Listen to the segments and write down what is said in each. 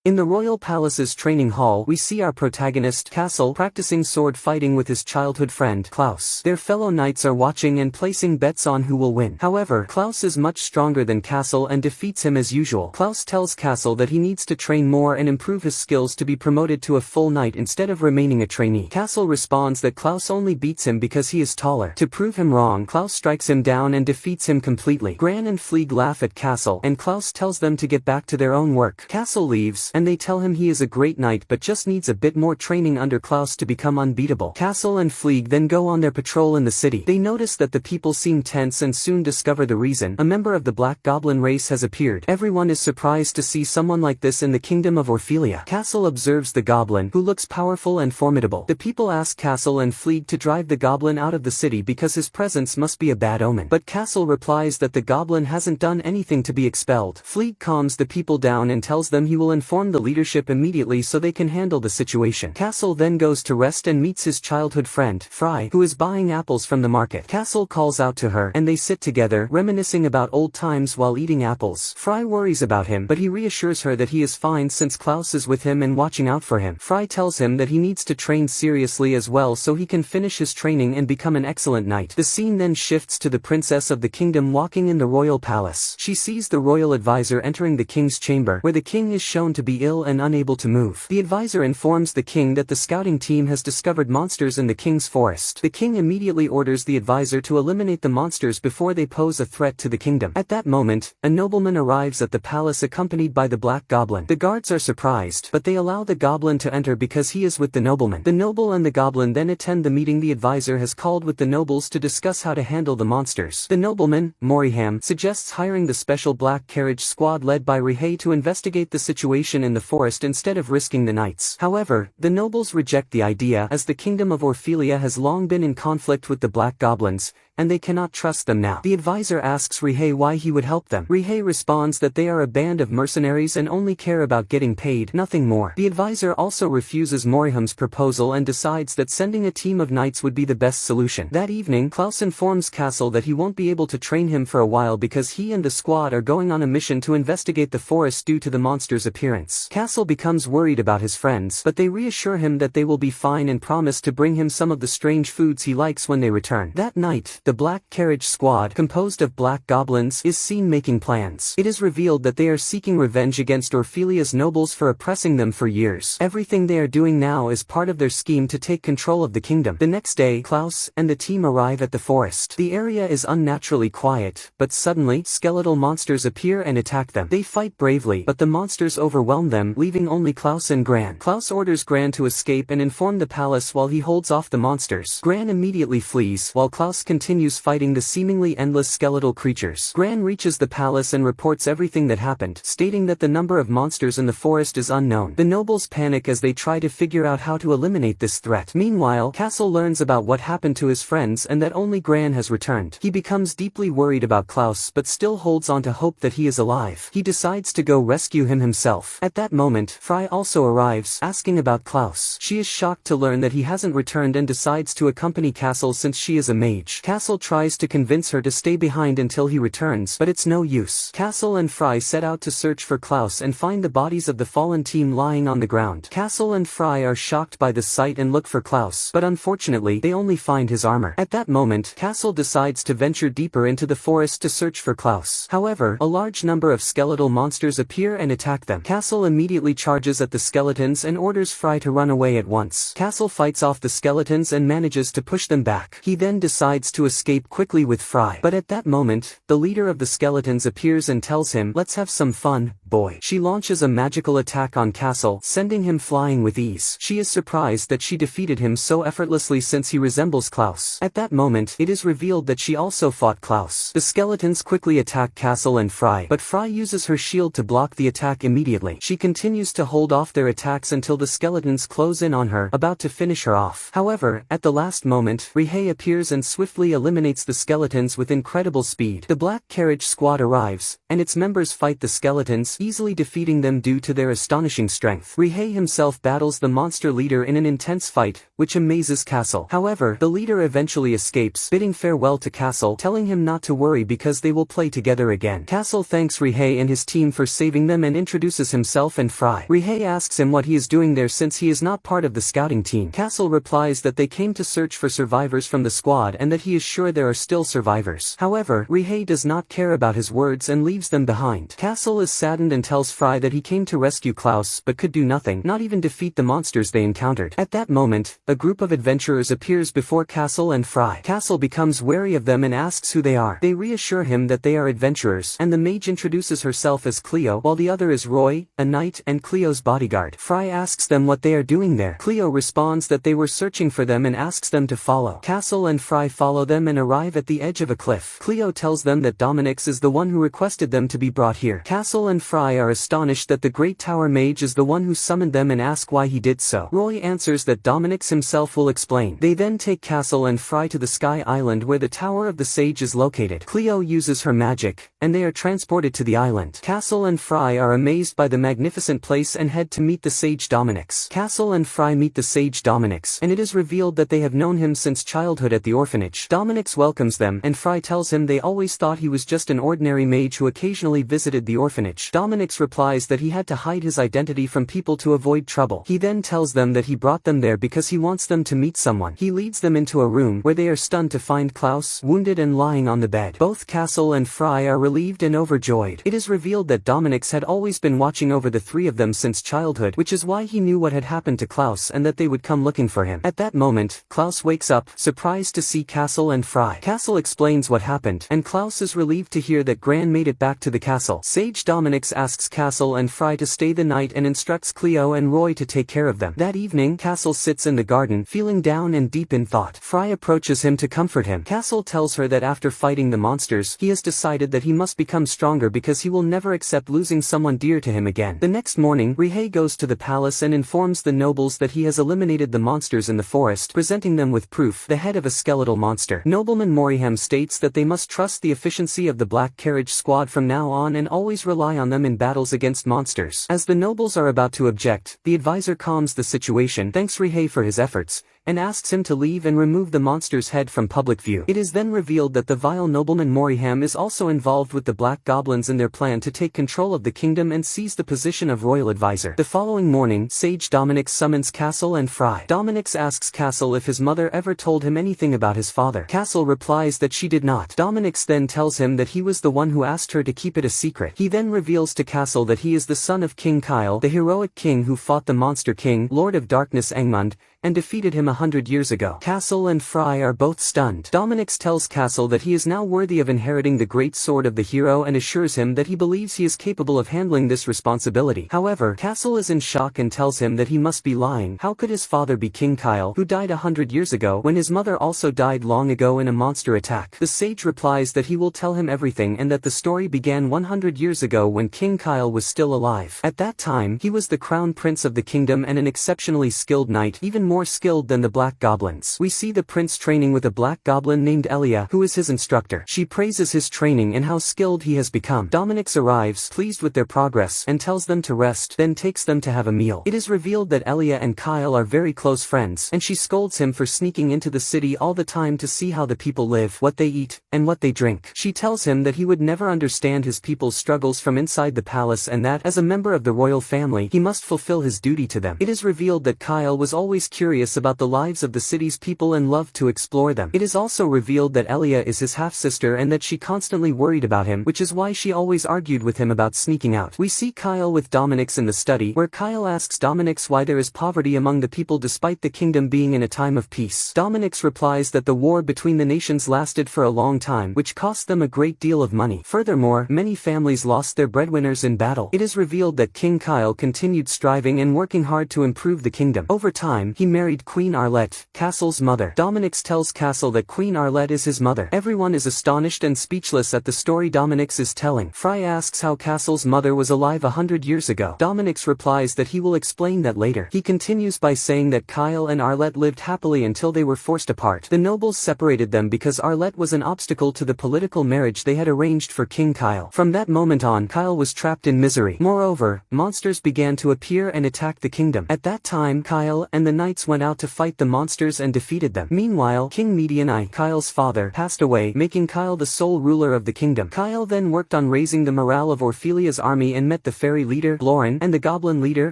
In the royal palace's training hall, we see our protagonist, Castle, practicing sword fighting with his childhood friend, Klaus. Their fellow knights are watching and placing bets on who will win. However, Klaus is much stronger than Castle and defeats him as usual. Klaus tells Castle that he needs to train more and improve his skills to be promoted to a full knight instead of remaining a trainee. Castle responds that Klaus only beats him because he is taller. To prove him wrong, Klaus strikes him down and defeats him completely. Gran and Fleeg laugh at Castle, and Klaus tells them to get back to their own work. Castle leaves, and they tell him he is a great knight but just needs a bit more training under Klaus to become unbeatable. Castle and Fleeg then go on their patrol in the city. They notice that the people seem tense and soon discover the reason. A member of the Black Goblin race has appeared. Everyone is surprised to see someone like this in the kingdom of Orphelia. Castle observes the goblin, who looks powerful and formidable. The people ask Castle and Fleeg to drive the goblin out of the city because his presence must be a bad omen. But Castle replies that the goblin hasn't done anything to be expelled. Fleeg calms the people down and tells them he will inform the leadership immediately so they can handle the situation. Castle then goes to rest and meets his childhood friend, Fry, who is buying apples from the market. Castle calls out to her, and they sit together, reminiscing about old times while eating apples. Fry worries about him, but he reassures her that he is fine since Klaus is with him and watching out for him. Fry tells him that he needs to train seriously as well so he can finish his training and become an excellent knight. The scene then shifts to the princess of the kingdom walking in the royal palace. She sees the royal advisor entering the king's chamber, where the king is shown to be ill and unable to move. The advisor informs the king that the scouting team has discovered monsters in the king's forest. The king immediately orders the advisor to eliminate the monsters before they pose a threat to the kingdom. At that moment, a nobleman arrives at the palace accompanied by the Black Goblin. The guards are surprised, but they allow the goblin to enter because he is with the nobleman. The noble and the goblin then attend the meeting the advisor has called with the nobles to discuss how to handle the monsters. The nobleman, Moriham, suggests hiring the special black carriage squad led by Rhett to investigate the situation in the forest instead of risking the knights. However, the nobles reject the idea as the kingdom of Orphelia has long been in conflict with the Black Goblins, and they cannot trust them now. The advisor asks Rhett why he would help them. Rhett responds that they are a band of mercenaries and only care about getting paid, nothing more. The advisor also refuses Moriham's proposal and decides that sending a team of knights would be the best solution. That evening, Klaus informs Castle that he won't be able to train him for a while because he and the squad are going on a mission to investigate the forest due to the monster's appearance. Castle becomes worried about his friends, but they reassure him that they will be fine and promise to bring him some of the strange foods he likes when they return. That night, the Black Carriage Squad, composed of black goblins, is seen making plans. It is revealed that they are seeking revenge against Orphelia's nobles for oppressing them for years. Everything they are doing now is part of their scheme to take control of the kingdom. The next day, Klaus and the team arrive at the forest. The area is unnaturally quiet, but suddenly, skeletal monsters appear and attack them. They fight bravely, but the monsters overwhelm them, leaving only Klaus and Gran. Klaus orders Gran to escape and inform the palace while he holds off the monsters. Gran immediately flees, while Klaus continues fighting the seemingly endless skeletal creatures. Gran reaches the palace and reports everything that happened, stating that the number of monsters in the forest is unknown. The nobles panic as they try to figure out how to eliminate this threat. Meanwhile, Castle learns about what happened to his friends and that only Gran has returned. He becomes deeply worried about Klaus but still holds on to hope that he is alive. He decides to go rescue him himself. At that moment, Fry also arrives, asking about Klaus. She is shocked to learn that he hasn't returned and decides to accompany Castle since she is a mage. Castle tries to convince her to stay behind until he returns, but it's no use. Castle and Fry set out to search for Klaus and find the bodies of the fallen team lying on the ground. Castle and Fry are shocked by the sight and look for Klaus, but unfortunately, they only find his armor. At that moment, Castle decides to venture deeper into the forest to search for Klaus. However, a large number of skeletal monsters appear and attack them. Castle immediately charges at the skeletons and orders Fry to run away at once. Castle fights off the skeletons and manages to push them back. He then decides to escape quickly with Fry. But at that moment, the leader of the skeletons appears and tells him, "Let's have some fun, boy." She launches a magical attack on Castle, sending him flying with ease. She is surprised that she defeated him so effortlessly since he resembles Klaus. At that moment, it is revealed that she also fought Klaus. The skeletons quickly attack Castle and Fry, but Fry uses her shield to block the attack immediately. She continues to hold off their attacks until the skeletons close in on her, about to finish her off. However, at the last moment, Rhett appears and swiftly eliminates the skeletons with incredible speed. The Black Carriage Squad arrives, and its members fight the skeletons, easily defeating them due to their astonishing strength. Rhett himself battles the monster leader in an intense fight, which amazes Castle. However, the leader eventually escapes, bidding farewell to Castle, telling him not to worry because they will play together again. Castle thanks Rhett and his team for saving them and introduces himself and Fry. Rhett asks him what he is doing there since he is not part of the scouting team. Castle replies that they came to search for survivors from the squad and that he is sure there are still survivors. However, Rhett does not care about his words and leaves them behind. Castle is saddened and tells Fry that he came to rescue Klaus but could do nothing, not even defeat the monsters they encountered. At that moment, a group of adventurers appears before Castle and Fry. Castle becomes wary of them and asks who they are. They reassure him that they are adventurers, and the mage introduces herself as Cleo, while the other is Roy, a knight and Cleo's bodyguard. Fry asks them what they are doing there. Cleo responds that they were searching for them and asks them to follow. Castle and Fry follow them and arrive at the edge of a cliff. Cleo tells them that Dominic's is the one who requested them to be brought here. Castle and Fry are astonished that the Great Tower Mage is the one who summoned them and ask why he did so. Roy answers that Dominic's himself will explain. They then take Castle and Fry to the Sky Island where the Tower of the Sage is located. Cleo uses her magic, and they are transported to the island. Castle and Fry are amazed by the magnificent place and head to meet the Sage Dominic's. Castle and Fry meet the Sage Dominic's, and it is revealed that they have known him since childhood at the orphanage. Dominic's welcomes them, and Fry tells him they always thought he was just an ordinary mage who occasionally visited the orphanage. Dominic's replies that he had to hide his identity from people to avoid trouble. He then tells them that he brought them there because he wants them to meet someone. He leads them into a room where they are stunned to find Klaus wounded and lying on the bed. Both Castle and Fry are relieved and overjoyed. It is revealed that Dominic's had always been watching over the three of them since childhood, which is why he knew what had happened to Klaus and that they would come looking for him. At that moment, Klaus wakes up, surprised to see Castle and Fry. Castle explains what happened, and Klaus is relieved to hear that Gran made it back to the castle. Sage Dominic's asks Castle and Fry to stay the night and instructs Cleo and Roy to take care of them. That evening, Castle sits in the garden, feeling down and deep in thought. Fry approaches him to comfort him. Castle tells her that after fighting the monsters, he has decided that he must become stronger because he will never accept losing someone dear to him again. The next morning, Rhett goes to the palace and informs the nobles that he has eliminated the monsters in the forest, presenting them with proof, the head of a skeletal monster. Nobleman Moriham states that they must trust the efficiency of the Black Carriage Squad from now on and always rely on them in battles against monsters. As the nobles are about to object, the advisor calms the situation, thanks Rhett for his efforts, and asks him to leave and remove the monster's head from public view. It is then revealed that the vile nobleman Moriham is also involved with the Black Goblins in their plan to take control of the kingdom and seize the position of royal advisor. The following morning, Sage Dominic's summons Castle and Fry. Dominic's asks Castle if his mother ever told him anything about his father. Castle replies that she did not. Dominic's then tells him that he was the one who asked her to keep it a secret. He then reveals to Castle that he is the son of King Kyle, the heroic king who fought the monster king, Lord of Darkness Angmund, and defeated him 100 years ago. Castle and Fry are both stunned. Dominic's tells Castle that he is now worthy of inheriting the great sword of the hero and assures him that he believes he is capable of handling this responsibility. However, Castle is in shock and tells him that he must be lying. How could his father be King Kyle, who died 100 years ago, when his mother also died long ago in a monster attack? The sage replies that he will tell him everything and that the story began 100 years ago when King Kyle was still alive. At that time, he was the crown prince of the kingdom and an exceptionally skilled knight, even more skilled than the Black Goblins. We see the prince training with a Black Goblin named Elia, who is his instructor. She praises his training and how skilled he has become. Dominic's arrives, pleased with their progress, and tells them to rest, then takes them to have a meal. It is revealed that Elia and Kyle are very close friends, and she scolds him for sneaking into the city all the time to see how the people live, what they eat, and what they drink. She tells him that he would never understand his people's struggles from inside the palace and that, as a member of the royal family, he must fulfill his duty to them. It is revealed that Kyle was always curious about the lives of the city's people and loved to explore them. It is also revealed that Elia is his half-sister and that she constantly worried about him, which is why she always argued with him about sneaking out. We see Kyle with Dominic's in the study, where Kyle asks Dominic's why there is poverty among the people despite the kingdom being in a time of peace. Dominic's replies that the war between the nations lasted for a long time, which cost them a great deal of money. Furthermore, many families lost their breadwinners in battle. It is revealed that King Kyle continued striving and working hard to improve the kingdom. Over time, he married Queen Arlette, Castle's mother. Dominix tells Castle that Queen Arlette is his mother. Everyone is astonished and speechless at the story Dominix is telling. Fry asks how Castle's mother was alive 100 years ago. Dominix replies that he will explain that later. He continues by saying that Kyle and Arlette lived happily until they were forced apart. The nobles separated them because Arlette was an obstacle to the political marriage they had arranged for King Kyle. From that moment on, Kyle was trapped in misery. Moreover, monsters began to appear and attack the kingdom. At that time, Kyle and the knights went out to fight the monsters and defeated them. Meanwhile, King Median I, Kyle's father, passed away, making Kyle the sole ruler of the kingdom. Kyle then worked on raising the morale of Orphelia's army and met the fairy leader, Lauren, and the goblin leader,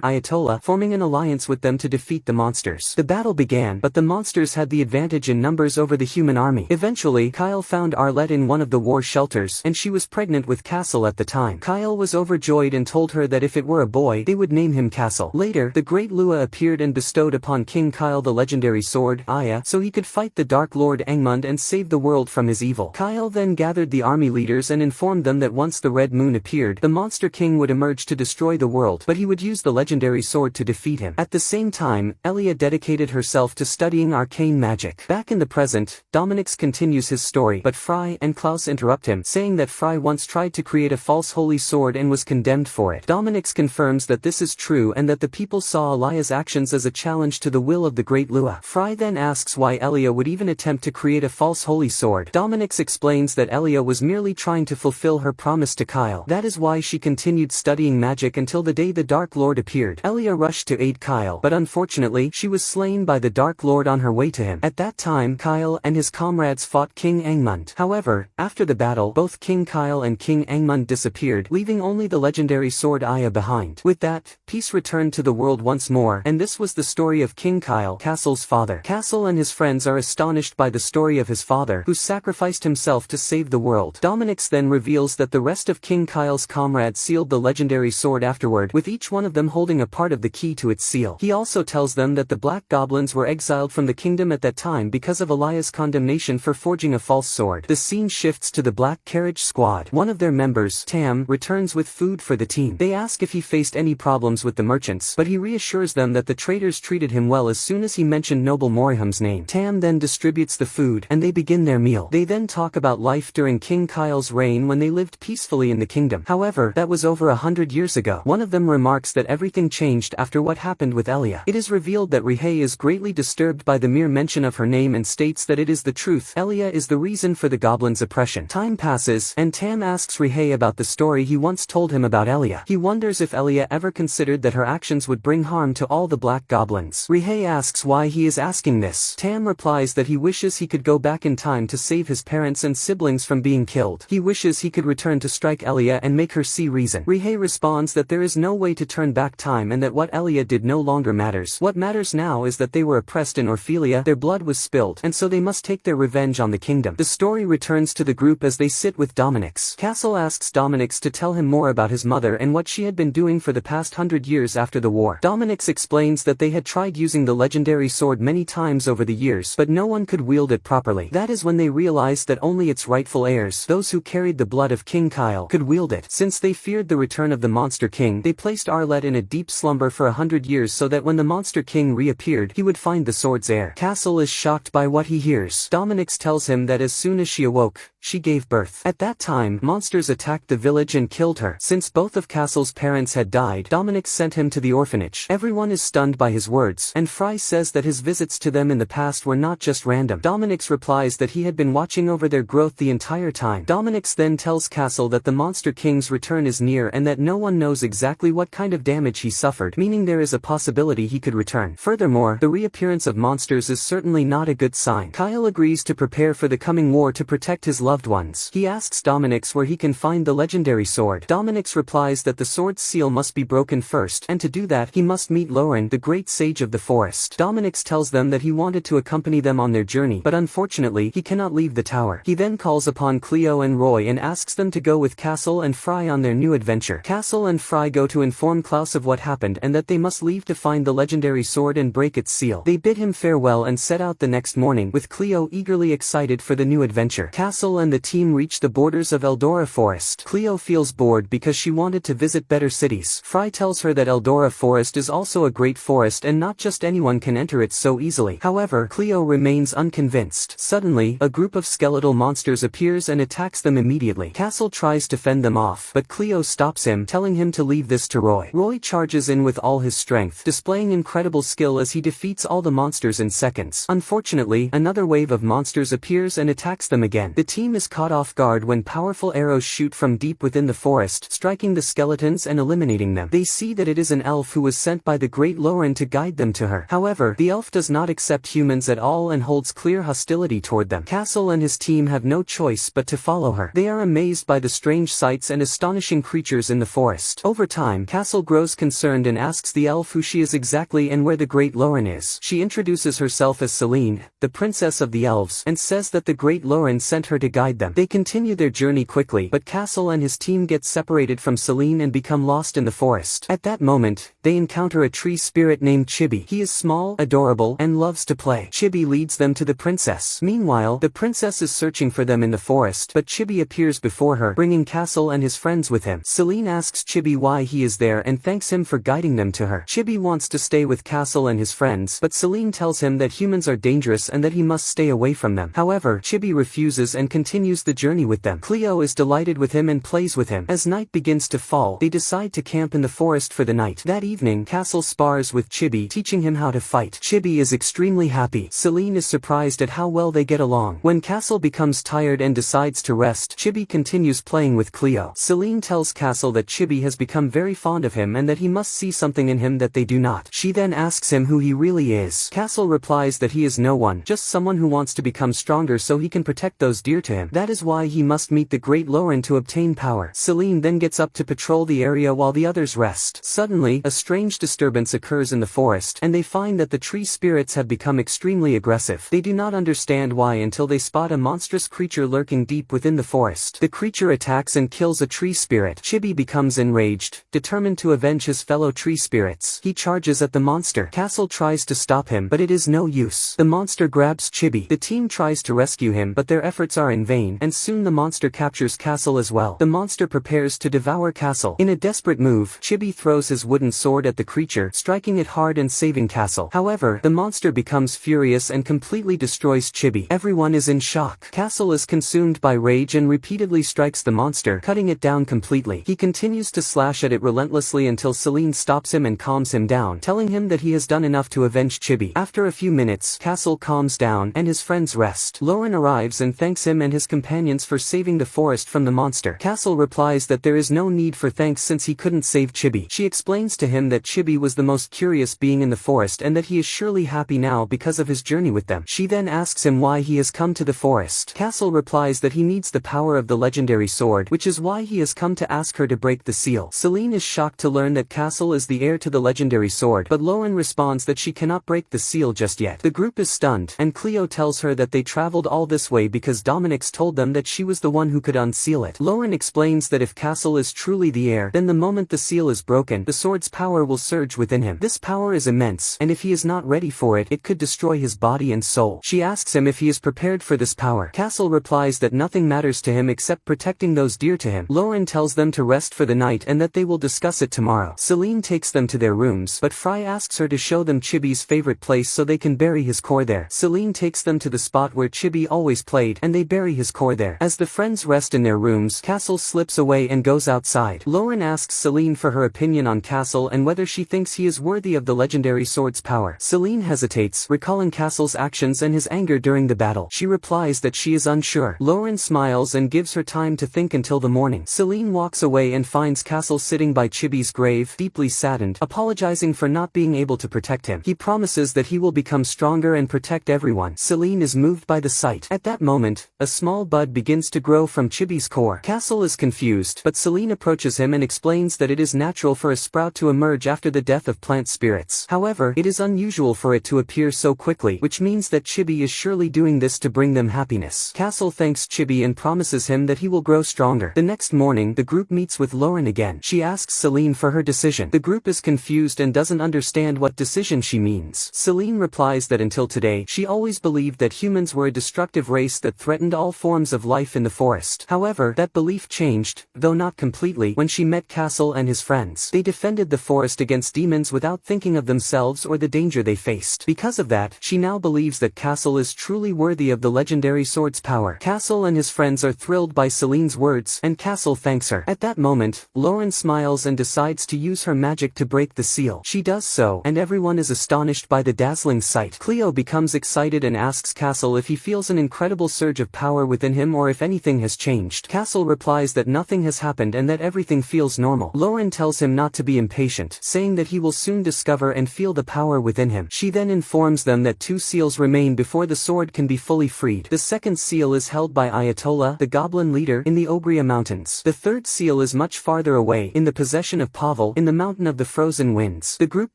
Ayatollah, forming an alliance with them to defeat the monsters. The battle began, but the monsters had the advantage in numbers over the human army. Eventually, Kyle found Arlette in one of the war shelters, and she was pregnant with Castle at the time. Kyle was overjoyed and told her that if it were a boy, they would name him Castle. Later, the Great Lua appeared and bestowed upon King Kyle the legendary sword, Aya, so he could fight the Dark Lord Angmund and save the world from his evil. Kyle then gathered the army leaders and informed them that once the Red Moon appeared, the Monster King would emerge to destroy the world, but he would use the legendary sword to defeat him. At the same time, Elia dedicated herself to studying arcane magic. Back in the present, Dominix continues his story, but Fry and Klaus interrupt him, saying that Fry once tried to create a false holy sword and was condemned for it. Dominix confirms that this is true and that the people saw Elia's actions as a challenge to the will of the Great Lua. Fry then asks why Elia would even attempt to create a false holy sword. Dominix explains that Elia was merely trying to fulfill her promise to Kyle. That is why she continued studying magic until the day the Dark Lord appeared. Elia rushed to aid Kyle, but unfortunately, she was slain by the Dark Lord on her way to him. At that time, Kyle and his comrades fought King Angmund. However, after the battle, both King Kyle and King Angmund disappeared, leaving only the legendary sword Aya behind. With that, peace returned to the world once more, and this was the story of King Kyle, Castle's father. Castle and his friends are astonished by the story of his father, who sacrificed himself to save the world. Dominix then reveals that the rest of King Kyle's comrades sealed the legendary sword afterward, with each one of them holding a part of the key to its seal. He also tells them that the Black Goblins were exiled from the kingdom at that time because of Elia's condemnation for forging a false sword. The scene shifts to the Black Carriage Squad. One of their members, Tam, returns with food for the team. They ask if he faced any problems with the merchants, but he reassures them that the traders treated him well as soon as he mentioned Noble Moriham's name. Tam then distributes the food, and they begin their meal. They then talk about life during King Kyle's reign when they lived peacefully in the kingdom. However, that was over 100 years ago. One of them remarks that everything changed after what happened with Elia. It is revealed that Rihei is greatly disturbed by the mere mention of her name and states that it is the truth. Elia is the reason for the goblins' oppression. Time passes, and Tam asks Rihei about the story he once told him about Elia. He wonders if Elia ever considered that her actions would bring harm to all the Black Goblins. Rihei asks why he is asking this. Tam replies that he wishes he could go back in time to save his parents and siblings from being killed. He wishes he could return to strike Elia and make her see reason. Rihei responds that there is no way to turn back time and that what Elia did no longer matters. What matters now is that they were oppressed in Orphelia, their blood was spilled, and so they must take their revenge on the kingdom. The story returns to the group as they sit with Dominix. Castle asks Dominix to tell him more about his mother and what she had been doing for the past 100 years after the war. Dominix explains that they had tried using the legendary sword many times over the years, but no one could wield it properly. That is when they realized that only its rightful heirs, those who carried the blood of King Kyle, could wield it. Since they feared the return of the Monster King, they placed Arlette in a deep slumber for 100 years so that when the Monster King reappeared, he would find the sword's heir. Castle is shocked by what he hears. Dominix tells him that as soon as she awoke, she gave birth. At that time, monsters attacked the village and killed her. Since both of Castle's parents had died, Dominix sent him to the orphanage. Everyone is stunned by his words, and Fry says that his visits to them in the past were not just random. Dominix replies that he had been watching over their growth the entire time. Dominix then tells Castle that the Monster King's return is near and that no one knows exactly what kind of damage he suffered, meaning there is a possibility he could return. Furthermore, the reappearance of monsters is certainly not a good sign. Kyle agrees to prepare for the coming war to protect his loved ones. He asks Dominix where he can find the legendary sword. Dominix replies that the sword's seal must be broken first, and to do that, he must meet Lauren, the great sage of the forest. Dominix tells them that he wanted to accompany them on their journey, but unfortunately, he cannot leave the tower. He then calls upon Cleo and Roy and asks them to go with Castle and Fry on their new adventure. Castle and Fry go to inform Klaus of what happened and that they must leave to find the legendary sword and break its seal. They bid him farewell and set out the next morning, with Cleo eagerly excited for the new adventure. Castle and the team reach the borders of Eldora Forest. Cleo feels bored because she wanted to visit better cities. Fry tells her that Eldora Forest is also a great forest and not just anyone can enter enter it so easily. However, Cleo remains unconvinced. Suddenly, a group of skeletal monsters appears and attacks them immediately. Castle tries to fend them off, but Cleo stops him, telling him to leave this to Roy. Roy charges in with all his strength, displaying incredible skill as he defeats all the monsters in seconds. Unfortunately, another wave of monsters appears and attacks them again. The team is caught off guard when powerful arrows shoot from deep within the forest, striking the skeletons and eliminating them. They see that it is an elf who was sent by the great Lauren to guide them to her. However, the elf does not accept humans at all and holds clear hostility toward them. Castle and his team have no choice but to follow her. They are amazed by the strange sights and astonishing creatures in the forest. Over time, Castle grows concerned and asks the elf who she is exactly and where the great Lauren is. She introduces herself as Celine, the princess of the elves, and says that the great Lauren sent her to guide them. They continue their journey quickly, but Castle and his team get separated from Celine and become lost in the forest. At that moment, they encounter a tree spirit named Chibi. He is small, adorable, and loves to play. Chibi leads them to the princess. Meanwhile, the princess is searching for them in the forest, but Chibi appears before her, bringing Castle and his friends with him. Celine asks Chibi why he is there and thanks him for guiding them to her. Chibi wants to stay with Castle and his friends, but Celine tells him that humans are dangerous and that he must stay away from them. However, Chibi refuses and continues the journey with them. Cleo is delighted with him and plays with him. As night begins to fall, they decide to camp in the forest for the night. That evening, Castle spars with Chibi, teaching him how to fight. Chibi is extremely happy. Celine is surprised at how well they get along. When Castle becomes tired and decides to rest, Chibi continues playing with Cleo. Celine tells Castle that Chibi has become very fond of him and that he must see something in him that they do not. She then asks him who he really is. Castle replies that he is no one, just someone who wants to become stronger so he can protect those dear to him. That is why he must meet the great Lauren to obtain power. Celine then gets up to patrol the area while the others rest. Suddenly, a strange disturbance occurs in the forest, and they find that the tree spirits have become extremely aggressive. They do not understand why until they spot a monstrous creature lurking deep within the forest. The creature attacks and kills a tree spirit. Chibi becomes enraged, determined to avenge his fellow tree spirits. He charges at the monster. Castle tries to stop him, but it is no use. The monster grabs Chibi. The team tries to rescue him, but their efforts are in vain, and soon the monster captures Castle as well. The monster prepares to devour Castle. In a desperate move, Chibi throws his wooden sword at the creature, striking it hard and saving Castle. However, the monster becomes furious and completely destroys Chibi. Everyone is in shock. Castle is consumed by rage and repeatedly strikes the monster, cutting it down completely. He continues to slash at it relentlessly until Celine stops him and calms him down, telling him that he has done enough to avenge Chibi. After a few minutes, Castle calms down and his friends rest. Lauren arrives and thanks him and his companions for saving the forest from the monster. Castle replies that there is no need for thanks since he couldn't save Chibi. She explains to him that Chibi was the most curious being in the forest and that he is surely happy now because of his journey with them. She then asks him why he has come to the forest. Castle replies that he needs the power of the legendary sword, which is why he has come to ask her to break the seal. Celine is shocked to learn that Castle is the heir to the legendary sword, but Lauren responds that she cannot break the seal just yet. The group is stunned, and Cleo tells her that they traveled all this way because Dominic's told them that she was the one who could unseal it. Lauren explains that if Castle is truly the heir, then the moment the seal is broken, the sword's power will surge within him. This power is immense, and if he is not ready for it, it could destroy his body and soul. She asks him if he is prepared for this power. Castle replies that nothing matters to him except protecting those dear to him. Lauren tells them to rest for the night and that they will discuss it tomorrow. Celine takes them to their rooms, but Fry asks her to show them Chibi's favorite place so they can bury his core there. Celine takes them to the spot where Chibi always played, and they bury his core there. As the friends rest in their rooms, Castle slips away and goes outside. Lauren asks Celine for her opinion on Castle and whether she thinks he is worthy of the legendary sword's power. Celine hesitates, recalling Castle's actions and his anger during the battle. She replies that she is unsure. Lauren smiles and gives her time to think until the morning. Celine walks away and finds Castle sitting by Chibi's grave, deeply saddened, apologizing for not being able to protect him. He promises that he will become stronger and protect everyone. Celine is moved by the sight. At that moment, a small bud begins to grow from Chibi's core. Castle is confused, but Celine approaches him and explains that it is natural for a sprout to emerge after the death of plant spirits. However, it is unusual for it to appear so quickly, which means that Chibi is surely doing this to bring them happiness. Castle thanks Chibi and promises him that he will grow stronger. The next morning, the group meets with Lauren again. She asks Celine for her decision. The group is confused and doesn't understand what decision she means. Celine replies that until today, she always believed that humans were a destructive race that threatened all forms of life in the forest. However, that belief changed, though not completely, when she met Castle and his friends. They defended the forest against demons without thinking of themselves or the danger they faced. Because of that, she now believes that Castle is truly worthy of the legendary sword's power. Castle and his friends are thrilled by Celine's words, and Castle thanks her. At that moment, Lauren smiles and decides to use her magic to break the seal. She does so, and everyone is astonished by the dazzling sight. Cleo becomes excited and asks Castle if he feels an incredible surge of power within him or if anything has changed. Castle replies that nothing has happened and that everything feels normal. Lauren tells him not to be impatient, saying that he will soon discover and feel the power within him. She then informs them that 2 seals remain before the sword can be fully freed. The second seal is held by Ayatollah, the goblin leader, in the Oria mountains. The third seal is much farther away, in the possession of Pavle, in the mountain of the frozen winds. The group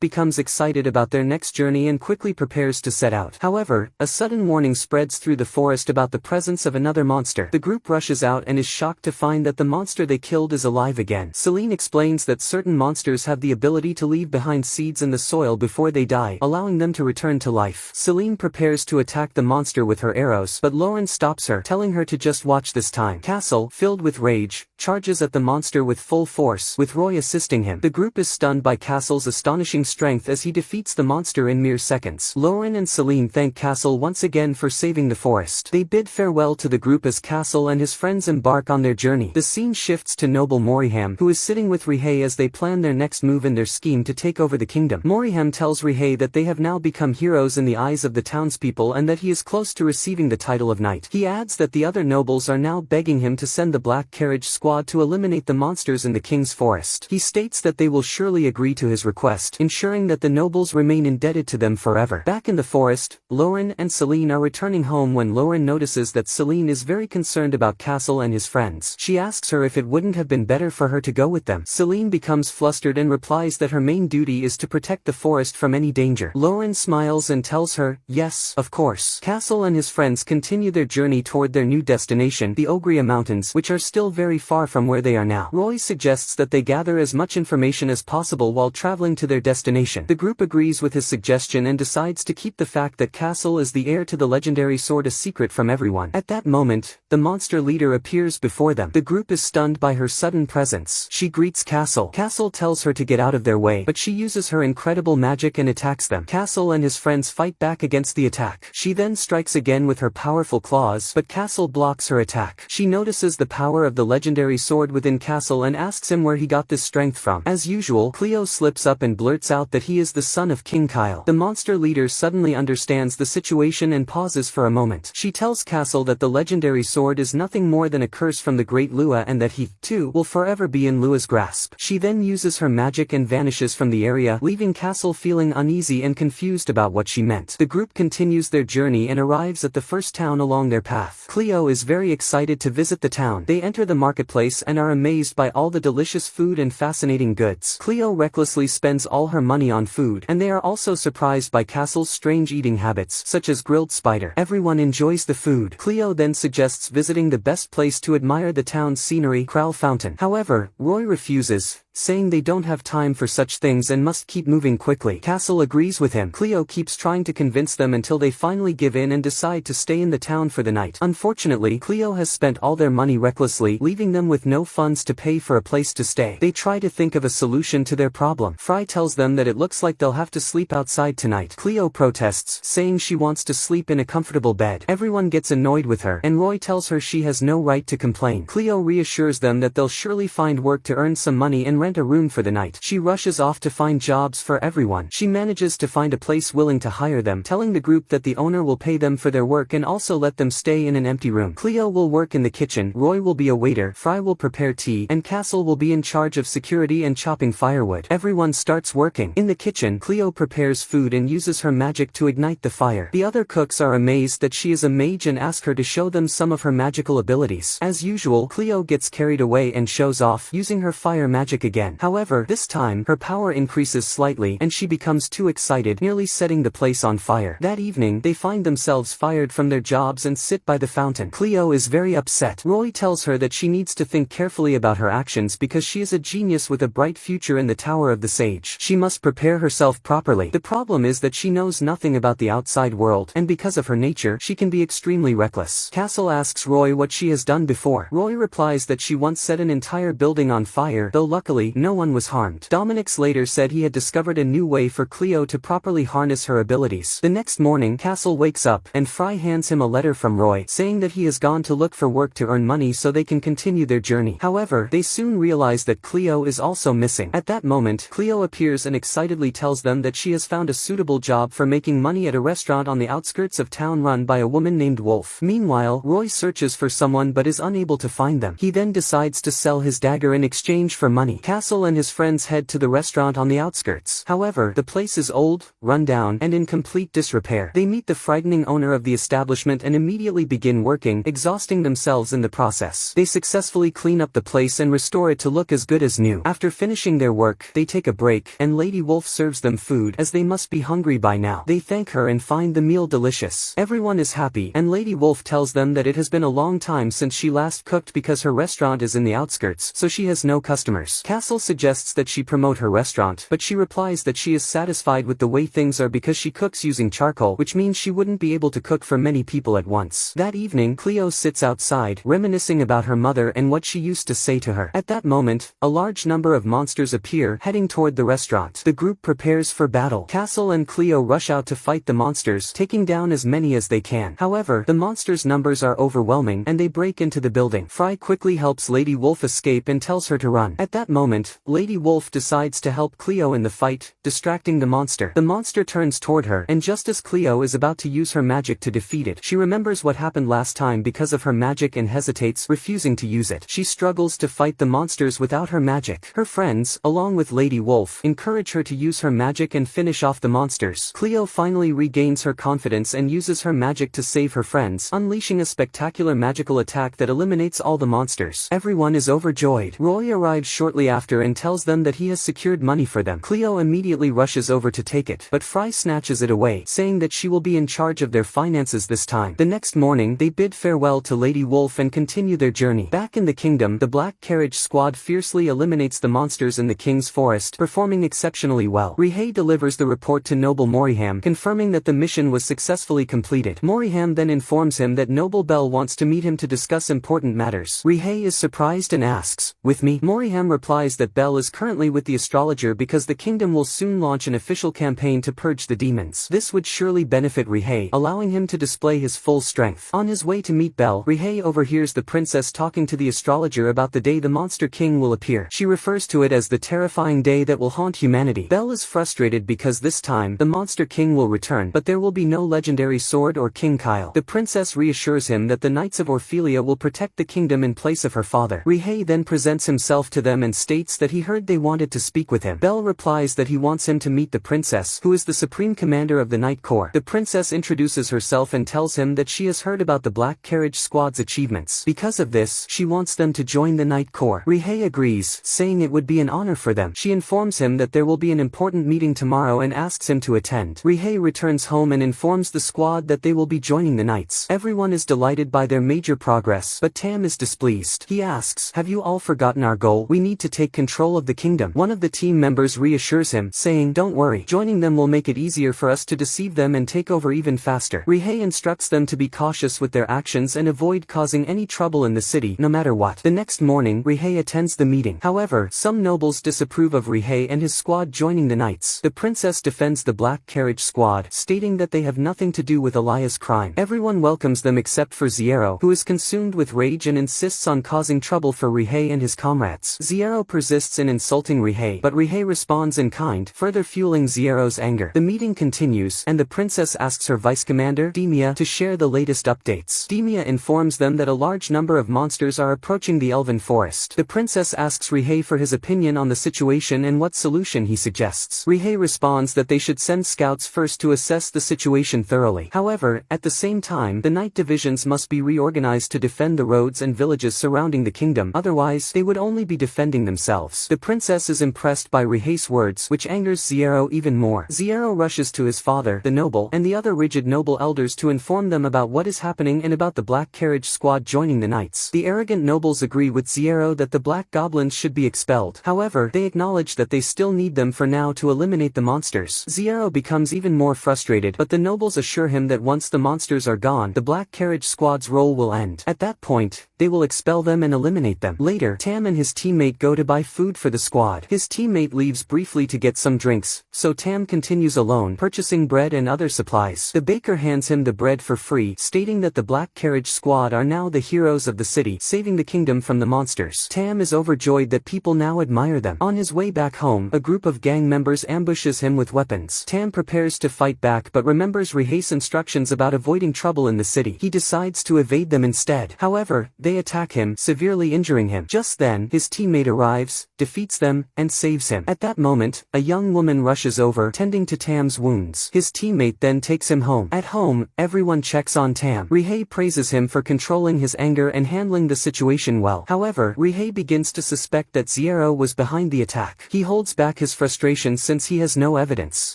becomes excited about their next journey and quickly prepares to set out. However, a sudden warning spreads through the forest about the presence of another monster. The group rushes out and is shocked to find that the monster they killed is alive again. Celine explains that certain monsters have the ability to leave behind seeds in the soil before they die, allowing them to return to life. Celine prepares to attack the monster with her arrows, but Lauren stops her, telling her to just watch this time. Castle, filled with rage, charges at the monster with full force, with Roy assisting him. The group is stunned by Castle's astonishing strength as he defeats the monster in mere seconds. Lauren and Celine thank Castle once again for saving the forest. They bid farewell to the group as Castle and his friends embark on their journey. The scene shifts to Noble Moriham, who is sitting with Rihei as they plan their next move in their scheme to take over the kingdom. Moriham tells Rihei that they have now become heroes in the eyes of the townspeople and that he is close to receiving the title of knight. He adds that the other nobles are now begging him to send the Black Carriage Squad to eliminate the monsters in the king's forest. He states that they will surely agree to his request, ensuring that the nobles remain indebted to them forever. Back in the forest, Lauren and Celine are returning home when Lauren notices that Celine is very concerned about Castle and his friends. She asks her if it wouldn't have been better for her to go with them. Celine becomes flustered and replies that her main duty is to protect the forest from any danger. Lauren smiles and tells her, yes, of course. Castle and his friends continue their journey toward their new destination, the Oria Mountains, which are still very far from where they are now. Roy suggests that they gather as much information as possible while traveling to their destination. The group agrees with his suggestion and decides to keep the fact that Castle is the heir to the legendary sword a secret from everyone. At that moment, the monster leader appears before them. The group is stunned by her sudden presence. She greets Castle. Castle tells her to get out of their way, but she uses her incredible magic and attacks them. Castle and his friends fight back against the attack. She then strikes again with her powerful claws, but Castle blocks her attack. She notices the power of the legendary sword within Castle and asks him where he got this strength from. As usual, Cleo slips up and blurts out that he is the son of King Kyle. The monster leader suddenly understands the situation and pauses for a moment. She tells Castle that the legendary sword is nothing more than a curse from the great Lua and that he, too, will forever be in Lua's grasp. She then uses her magic and vanishes from the area, leaving Castle feeling uneasy and confused about what she meant. The group continues their journey and arrives at the first town along their path. Cleo is very excited to visit the town. They enter the marketplace and are amazed by all the delicious food and fascinating goods. Cleo recklessly spends all her money on food, and they are also surprised by Castle's strange eating habits, such as grilled spider. Everyone enjoys the food. Cleo then suggests visiting the best place to admire the town's scenery, Crowl Fountain. However, Roy refuses, saying they don't have time for such things and must keep moving quickly. Castle agrees with him. Cleo keeps trying to convince them until they finally give in and decide to stay in the town for the night. Unfortunately, Cleo has spent all their money recklessly, leaving them with no funds to pay for a place to stay. They try to think of a solution to their problem. Fry tells them that it looks like they'll have to sleep outside tonight. Cleo protests, saying she wants to sleep in a comfortable bed. Everyone gets annoyed with her, and Roy tells her she has no right to complain. Cleo reassures them that they'll surely find work to earn some money and rent a room for the night. She rushes off to find jobs for everyone. She manages to find a place willing to hire them, telling the group that the owner will pay them for their work and also let them stay in an empty room. Cleo will work in the kitchen, Roy will be a waiter, Fry will prepare tea, and Castle will be in charge of security and chopping firewood. Everyone starts working. In the kitchen, Cleo prepares food and uses her magic to ignite the fire. The other cooks are amazed that she is a mage and ask her to show them some of her magical abilities. As usual, Cleo gets carried away and shows off, using her fire magic again. However, this time, her power increases slightly and she becomes too excited, nearly setting the place on fire. That evening, they find themselves fired from their jobs and sit by the fountain. Cleo is very upset. Roy tells her that she needs to think carefully about her actions because she is a genius with a bright future in the Tower of the Sage. She must prepare herself properly. The problem is that she knows nothing about the outside world, and because of her nature, she can be extremely reckless. Castle asks Roy what she has done before. Roy replies that she once set an entire building on fire, though luckily, Thankfully, no one was harmed. Dominic's later said he had discovered a new way for Cleo to properly harness her abilities. The next morning, Castle wakes up, and Fry hands him a letter from Roy, saying that he has gone to look for work to earn money so they can continue their journey. However, they soon realize that Cleo is also missing. At that moment, Cleo appears and excitedly tells them that she has found a suitable job for making money at a restaurant on the outskirts of town run by a woman named Wolf. Meanwhile, Roy searches for someone but is unable to find them. He then decides to sell his dagger in exchange for money. Castle and his friends head to the restaurant on the outskirts. However, the place is old, run down, and in complete disrepair. They meet the frightening owner of the establishment and immediately begin working, exhausting themselves in the process. They successfully clean up the place and restore it to look as good as new. After finishing their work, they take a break, and Lady Wolf serves them food as they must be hungry by now. They thank her and find the meal delicious. Everyone is happy, and Lady Wolf tells them that it has been a long time since she last cooked because her restaurant is in the outskirts, so she has no customers. Castle suggests that she promote her restaurant, but she replies that she is satisfied with the way things are because she cooks using charcoal, which means she wouldn't be able to cook for many people at once. That evening, Cleo sits outside, reminiscing about her mother and what she used to say to her. At that moment, a large number of monsters appear, heading toward the restaurant. The group prepares for battle. Castle and Cleo rush out to fight the monsters, taking down as many as they can. However, the monsters' numbers are overwhelming, and they break into the building. Fry quickly helps Lady Wolf escape and tells her to run. At that moment, Lady Wolf decides to help Cleo in the fight, distracting the monster. The monster turns toward her, and just as Cleo is about to use her magic to defeat it, she remembers what happened last time because of her magic and hesitates, refusing to use it. She struggles to fight the monsters without her magic. Her friends, along with Lady Wolf, encourage her to use her magic and finish off the monsters. Cleo finally regains her confidence and uses her magic to save her friends, unleashing a spectacular magical attack that eliminates all the monsters. Everyone is overjoyed. Roy arrives shortly after and tells them that he has secured money for them. Cleo immediately rushes over to take it, but Fry snatches it away, saying that she will be in charge of their finances this time. The next morning, they bid farewell to Lady Wolf and continue their journey. Back in the kingdom, the Black Carriage Squad fiercely eliminates the monsters in the King's Forest, performing exceptionally well. Rhett delivers the report to Noble Moriham, confirming that the mission was successfully completed. Moriham then informs him that Noble Bell wants to meet him to discuss important matters. Rhett is surprised and asks, "With me?" Moriham replies that Bell is currently with the astrologer because the kingdom will soon launch an official campaign to purge the demons. This would surely benefit Rhett, allowing him to display his full strength. On his way to meet Bell, Rhett overhears the princess talking to the astrologer about the day the Monster King will appear. She refers to it as the terrifying day that will haunt humanity. Bell is frustrated because this time, the Monster King will return, but there will be no legendary sword or King Kyle. The princess reassures him that the Knights of Orphelia will protect the kingdom in place of her father. Rhett then presents himself to them and states that he heard they wanted to speak with him. Bell replies that he wants him to meet the princess, who is the supreme commander of the Knight Corps. The princess introduces herself and tells him that she has heard about the Black Carriage Squad's achievements. Because of this, she wants them to join the Knight Corps. Rhett agrees, saying it would be an honor for them. She informs him that there will be an important meeting tomorrow and asks him to attend. Rhett returns home and informs the squad that they will be joining the Knights. Everyone is delighted by their major progress, but Tam is displeased. He asks, "Have you all forgotten our goal? We need to take control of the kingdom." One of the team members reassures him, saying, "Don't worry, joining them will make it easier for us to deceive them and take over even faster." Rhett instructs them to be cautious with their actions and avoid causing any trouble in the city, no matter what. The next morning, Rhett attends the meeting. However, some nobles disapprove of Rhett and his squad joining the Knights. The princess defends the Black Carriage Squad, stating that they have nothing to do with Elia's crime. Everyone welcomes them except for Zero, who is consumed with rage and insists on causing trouble for Rhett and his comrades. Zero persists in insulting Rhett, but Rhett responds in kind, further fueling Zero's anger. The meeting continues, and the princess asks her vice commander, Demia, to share the latest updates. Demia informs them that a large number of monsters are approaching the Elven Forest. The princess asks Rhett for his opinion on the situation and what solution he suggests. Rhett responds that they should send scouts first to assess the situation thoroughly. However, at the same time, the Knight divisions must be reorganized to defend the roads and villages surrounding the kingdom, otherwise, they would only be defending themselves. The princess is impressed by Rhett's words, which angers Zero even more. Zero rushes to his father, the noble, and the other rigid noble elders to inform them about what is happening and about the Black Carriage Squad joining the Knights. The arrogant nobles agree with Zero that the Black Goblins should be expelled. However, they acknowledge that they still need them for now to eliminate the monsters. Zero becomes even more frustrated, but the nobles assure him that once the monsters are gone, the Black Carriage Squad's role will end. At that point, they will expel them and eliminate them. Later, Tam and his teammate go to buy buy food for the squad. His teammate leaves briefly to get some drinks, so Tam continues alone, purchasing bread and other supplies. The baker hands him the bread for free, stating that the Black Carriage Squad are now the heroes of the city, saving the kingdom from the monsters. Tam is overjoyed that people now admire them. On his way back home, a group of gang members ambushes him with weapons. Tam prepares to fight back but remembers Rihei's instructions about avoiding trouble in the city. He decides to evade them instead. However, they attack him, severely injuring him. Just then, his teammate arrives, defeats them, and saves him. At that moment, a young woman rushes over, tending to Tam's wounds. His teammate then takes him home. At home, everyone checks on Tam. Rihei praises him for controlling his anger and handling the situation well. However, Rihei begins to suspect that Zero was behind the attack. He holds back his frustration since he has no evidence.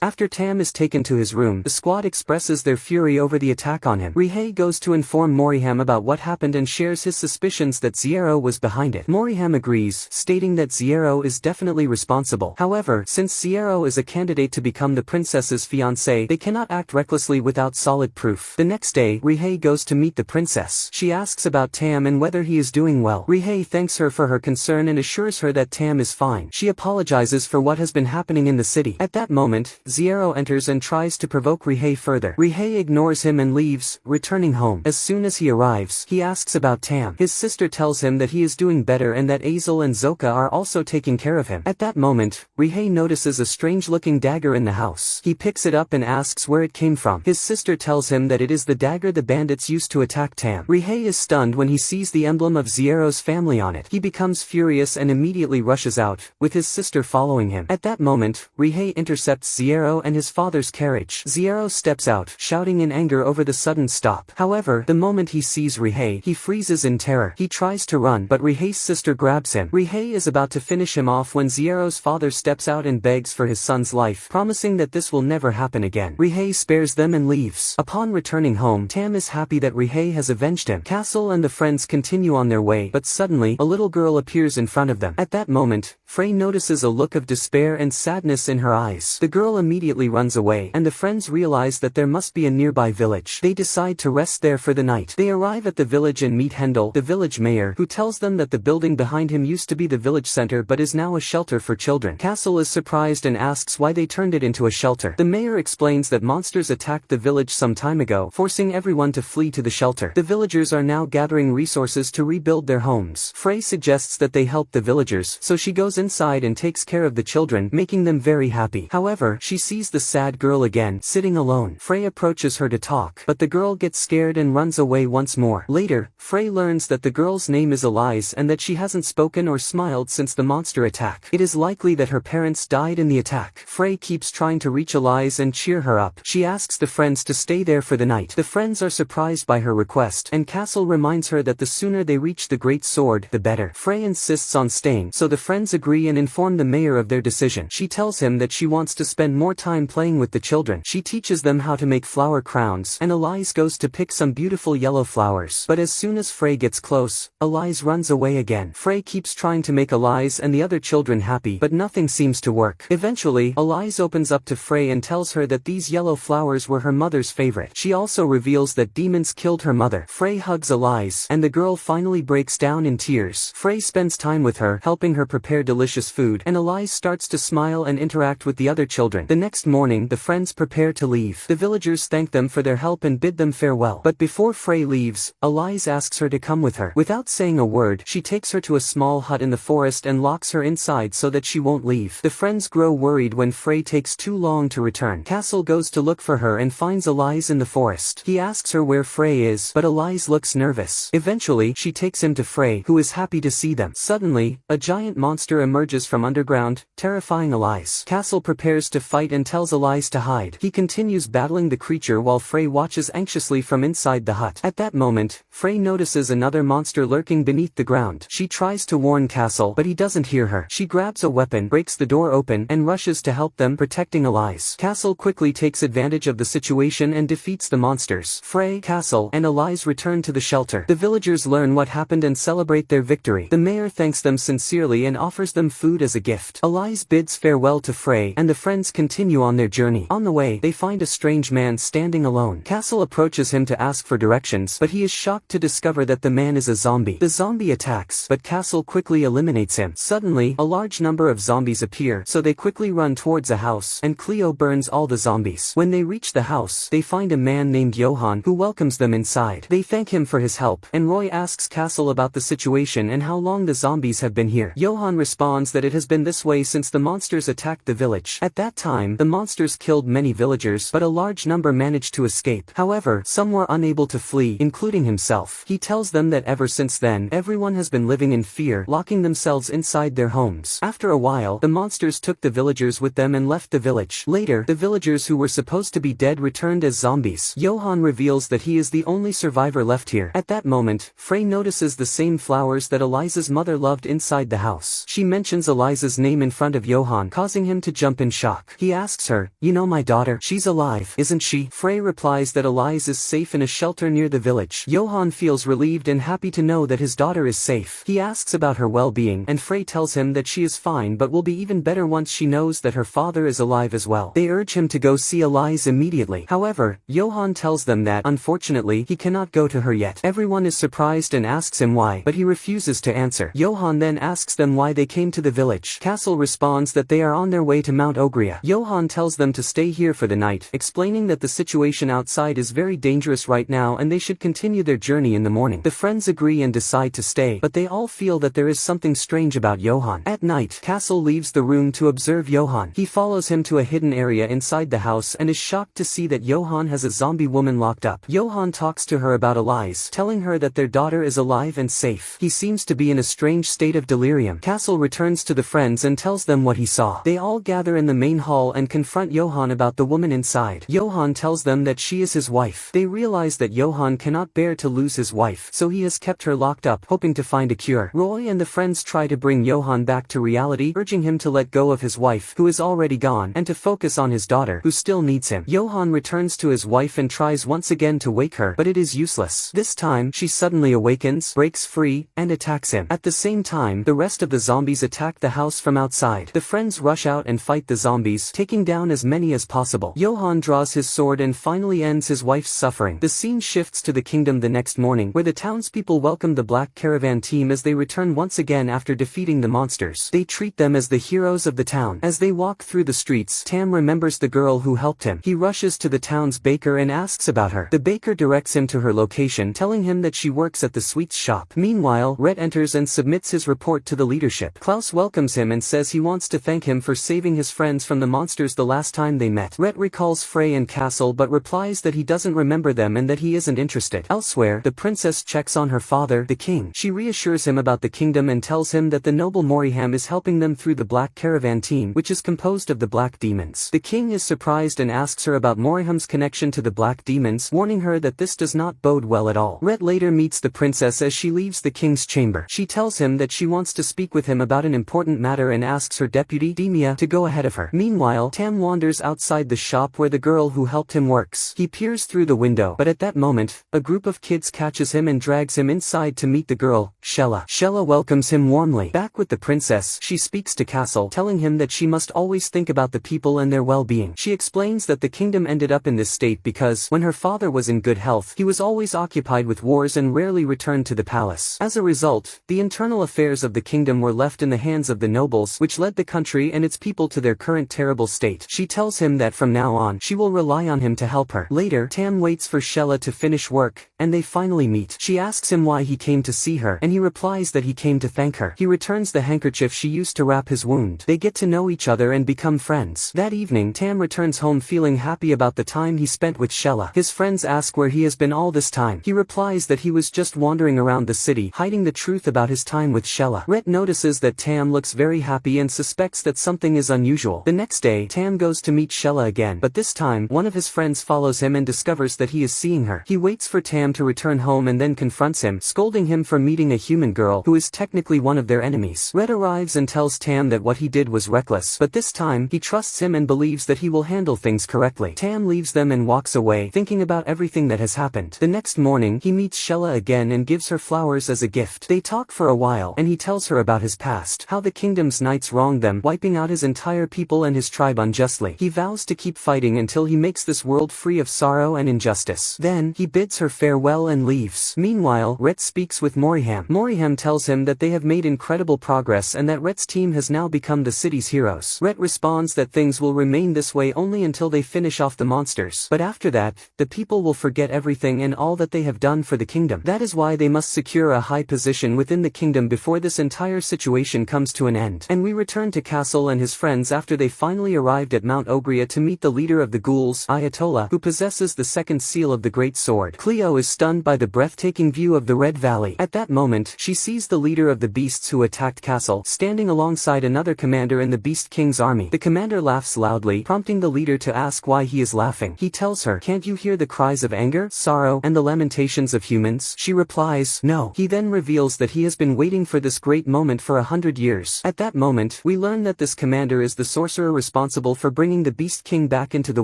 After Tam is taken to his room, the squad expresses their fury over the attack on him. Rihei goes to inform Moriham about what happened and shares his suspicions that Zero was behind it. Moriham agrees, stating that Zero is definitely responsible. However, since Zero is a candidate to become the princess's fiancé, they cannot act recklessly without solid proof. The next day, Rihei goes to meet the princess. She asks about Tam and whether he is doing well. Rihei thanks her for her concern and assures her that Tam is fine. She apologizes for what has been happening in the city. At that moment, Zero enters and tries to provoke Rihei further. Rihei ignores him and leaves, returning home. As soon as he arrives, he asks about Tam. His sister tells him that he is doing better and that Azel and Zoka are also taking care of him. At that moment, Rihei notices a strange-looking dagger in the house. He picks it up and asks where it came from. His sister tells him that it is the dagger the bandits used to attack Tam. Rihei is stunned when he sees the emblem of Zero's family on it. He becomes furious and immediately rushes out, with his sister following him. At that moment, Rihei intercepts Zero and his father's carriage. Zero steps out, shouting in anger over the sudden stop. However, the moment he sees Rihei, he freezes in terror. He tries to run, but Rihei's sister grabs him. Rihei is about to finish him off when Zero's father steps out and begs for his son's life, promising that this will never happen again. Rihei spares them and leaves. Upon returning home, Tam is happy that Rihei has avenged him. Castle and the friends continue on their way, but suddenly, a little girl appears in front of them. At that moment, Frey notices a look of despair and sadness in her eyes. The girl immediately runs away, and the friends realize that there must be a nearby village. They decide to rest there for the night. They arrive at the village and meet Hendel, the village mayor, who tells them that the building behind him used to be the village center but is now a shelter for children. Castle is surprised and asks why they turned it into a shelter. The mayor explains that monsters attacked the village some time ago, forcing everyone to flee to the shelter. The villagers are now gathering resources to rebuild their homes. Frey suggests that they help the villagers, so she goes inside and takes care of the children, making them very happy. However, she sees the sad girl again, sitting alone. Frey approaches her to talk, but the girl gets scared and runs away once more. Later, Frey learns that the girl's name is Elise and that she hasn't spoken or smiled since the monster attack. It is likely that her parents died in the attack. Frey keeps trying to reach Elise and cheer her up. She asks the friends to stay there for the night. The friends are surprised by her request, and Castle reminds her that the sooner they reach the Great Sword, the better. Frey insists on staying, so the friends agree and inform the mayor of their decision. She tells him that she wants to spend more time playing with the children. She teaches them how to make flower crowns, and Elise goes to pick some beautiful yellow flowers. But as soon as Frey gets close, Elise runs away again. Frey keeps trying to make Elise and the other children happy, but nothing seems to work. Eventually, Elise opens up to Frey and tells her that these yellow flowers were her mother's favorite. She also reveals that demons killed her mother. Frey hugs Elise, and the girl finally breaks down in tears. Frey spends time with her, helping her prepare delicious food, and Elise starts to smile and interact with the other children. The next morning, the friends prepare to leave. The villagers thank them for their help and bid them farewell. But before Frey leaves, Elise asks her to come with her. Without saying a word, she takes her to a small hut in the forest and locks her inside so that she won't leave. The friends grow worried when Frey takes too long to return. Castle goes to look for her and finds Elise in the forest. He asks her where Frey is, but Elise looks nervous. Eventually, she takes him to Frey, who is happy to see them. Suddenly, a giant monster emerges from underground, terrifying Elise. Castle prepares to fight and tells Elise to hide. He continues battling the creature while Frey watches anxiously from inside the hut. At that moment, Frey notices another monster lurking beneath the ground. She tries to warn Castle, but he doesn't hear her. She grabs a weapon, breaks the door open, and rushes to help them, protecting Elise. Castle quickly takes advantage of the situation and defeats the monsters. Frey, Castle, and Elise return to the shelter. The villagers learn what happened and celebrate their victory. The mayor thanks them sincerely and offers them food as a gift. Elise bids farewell to Frey, and the friends continue on their journey. On the way, they find a strange man standing alone. Castle approaches him to ask for directions, but he is shocked to discover that the man is a zombie. The zombie attacks, but Castle quickly eliminates fascinates him. Suddenly, a large number of zombies appear, so they quickly run towards a house, and Cleo burns all the zombies. When they reach the house, they find a man named Johann who welcomes them inside. They thank him for his help, and Roy asks Castle about the situation and how long the zombies have been here. Johann responds that it has been this way since the monsters attacked the village. At that time, the monsters killed many villagers, but a large number managed to escape. However, some were unable to flee, including himself. He tells them that ever since then, everyone has been living in fear, locking themselves inside their homes. After a while, the monsters took the villagers with them and left the village. Later, the villagers who were supposed to be dead returned as zombies. Johann reveals that he is the only survivor left here. At that moment, Frey notices the same flowers that Eliza's mother loved inside the house. She mentions Eliza's name in front of Johann, causing him to jump in shock. He asks her, "You know my daughter? She's alive, isn't she?" Frey replies that Eliza is safe in a shelter near the village. Johann feels relieved and happy to know that his daughter is safe. He asks about her well-being, and Frey tells him that she is fine but will be even better once she knows that her father is alive as well. They urge him to go see Eliza immediately. However, Johann tells them that, unfortunately, he cannot go to her yet. Everyone is surprised and asks him why, but he refuses to answer. Johann then asks them why they came to the village. Castle responds that they are on their way to Mount Oria. Johann tells them to stay here for the night, explaining that the situation outside is very dangerous right now and they should continue their journey in the morning. The friends agree and decide to stay, but they all feel that there is something strange about Johann. At night, Castle leaves the room to observe Johann. He follows him to a hidden area inside the house and is shocked to see that Johann has a zombie woman locked up. Johann talks to her about Eliza, telling her that their daughter is alive and safe. He seems to be in a strange state of delirium. Castle returns to the friends and tells them what he saw. They all gather in the main hall and confront Johann about the woman inside. Johann tells them that she is his wife. They realize that Johann cannot bear to lose his wife, so he has kept her locked up, hoping to find a cure. Roy and the friends try to bring Johann back to reality, urging him to let go of his wife, who is already gone, and to focus on his daughter, who still needs him. Johann returns to his wife and tries once again to wake her, but it is useless. This time, she suddenly awakens, breaks free, and attacks him. At the same time, the rest of the zombies attack the house from outside. The friends rush out and fight the zombies, taking down as many as possible. Johann draws his sword and finally ends his wife's suffering. The scene shifts to the kingdom the next morning, where the townspeople welcome the Black Caravan team as they return once again after defeating the monsters. They treat them as the heroes of the town. As they walk through the streets, Tam remembers the girl who helped him. He rushes to the town's baker and asks about her. The baker directs him to her location, telling him that she works at the sweets shop. Meanwhile, Rhett enters and submits his report to the leadership. Klaus welcomes him and says he wants to thank him for saving his friends from the monsters the last time they met. Rhett recalls Frey and Castle but replies that he doesn't remember them and that he isn't interested. Elsewhere, the princess checks on her father, the king. She reassures him about the kingdom and tells him that the noble Moriham is helping them through the Black Caravan team, which is composed of the Black Demons. The king is surprised and asks her about Moriham's connection to the Black Demons, warning her that this does not bode well at all. Rhett later meets the princess as she leaves the king's chamber. She tells him that she wants to speak with him about an important matter and asks her deputy, Demia, to go ahead of her. Meanwhile, Tam wanders outside the shop where the girl who helped him works. He peers through the window, but at that moment, a group of kids catches him and drags him inside to meet the girl, Shella. Shella welcomes him warmly. Back with the princess, she speaks to Castle, telling him that she must always think about the people and their well-being. She explains that the kingdom ended up in this state because, when her father was in good health, he was always occupied with wars and rarely returned to the palace. As a result, the internal affairs of the kingdom were left in the hands of the nobles, which led the country and its people to their current terrible state. She tells him that from now on, she will rely on him to help her. Later, Tam waits for Shella to finish work, and they finally meet. She asks him why he came to see her, and he replies that he came to thank her. He returns the handkerchief she used to wrap his wound. They get to know each other and become friends. That evening, Tam returns home feeling happy about the time he spent with Shella. His friends ask where he has been all this time. He replies that he was just wandering around the city, hiding the truth about his time with Shella. Rhett notices that Tam looks very happy and suspects that something is unusual. The next day, Tam goes to meet Shella again, but this time, one of his friends follows him and discovers that he is seeing her. He waits for Tam to return home and then confronts him, scolding him for meeting a human girl who is technically one of their enemies. Rhett arrives and tells Tam that what he did was reckless, but this time, he trusts him and believes that he will handle things correctly. Tam leaves them and walks away, thinking about everything that has happened. The next morning, he meets Shella again and gives her flowers as a gift. They talk for a while, and he tells her about his past, how the kingdom's knights wronged them, wiping out his entire people and his tribe unjustly. He vows to keep fighting until he makes this world free of sorrow and injustice. Then, he bids her farewell and leaves. Meanwhile, Rhett speaks with Moriham. Moriham tells him that they have made incredible progress and that Rhett's team has now become the city's heroes. Rhett responds that things will remain this way only until they finish off the monsters. But after that, the people will forget everything and all that they have done for the kingdom. That is why they must secure a high position within the kingdom before this entire situation comes to an end. And we return to Castle and his friends after they finally arrived at Mount Oria to meet the leader of the ghouls, Ayatollah, who possesses the second seal of the Great Sword. Cleo is stunned by the breathtaking view of the Red Valley. At that moment, she sees the leader of the beasts who attacked Castle, standing alongside another commander in the Beast King's army. The commander laughs loudly, prompting the leader to ask why he is laughing. He tells her, "Can't you hear the cries of anger, sorrow, and the lamentations of humans?" She replies, "No." He then reveals that he has been waiting for this great moment for 100 years. At that moment, we learn that this commander is the sorcerer responsible for bringing the Beast King back into the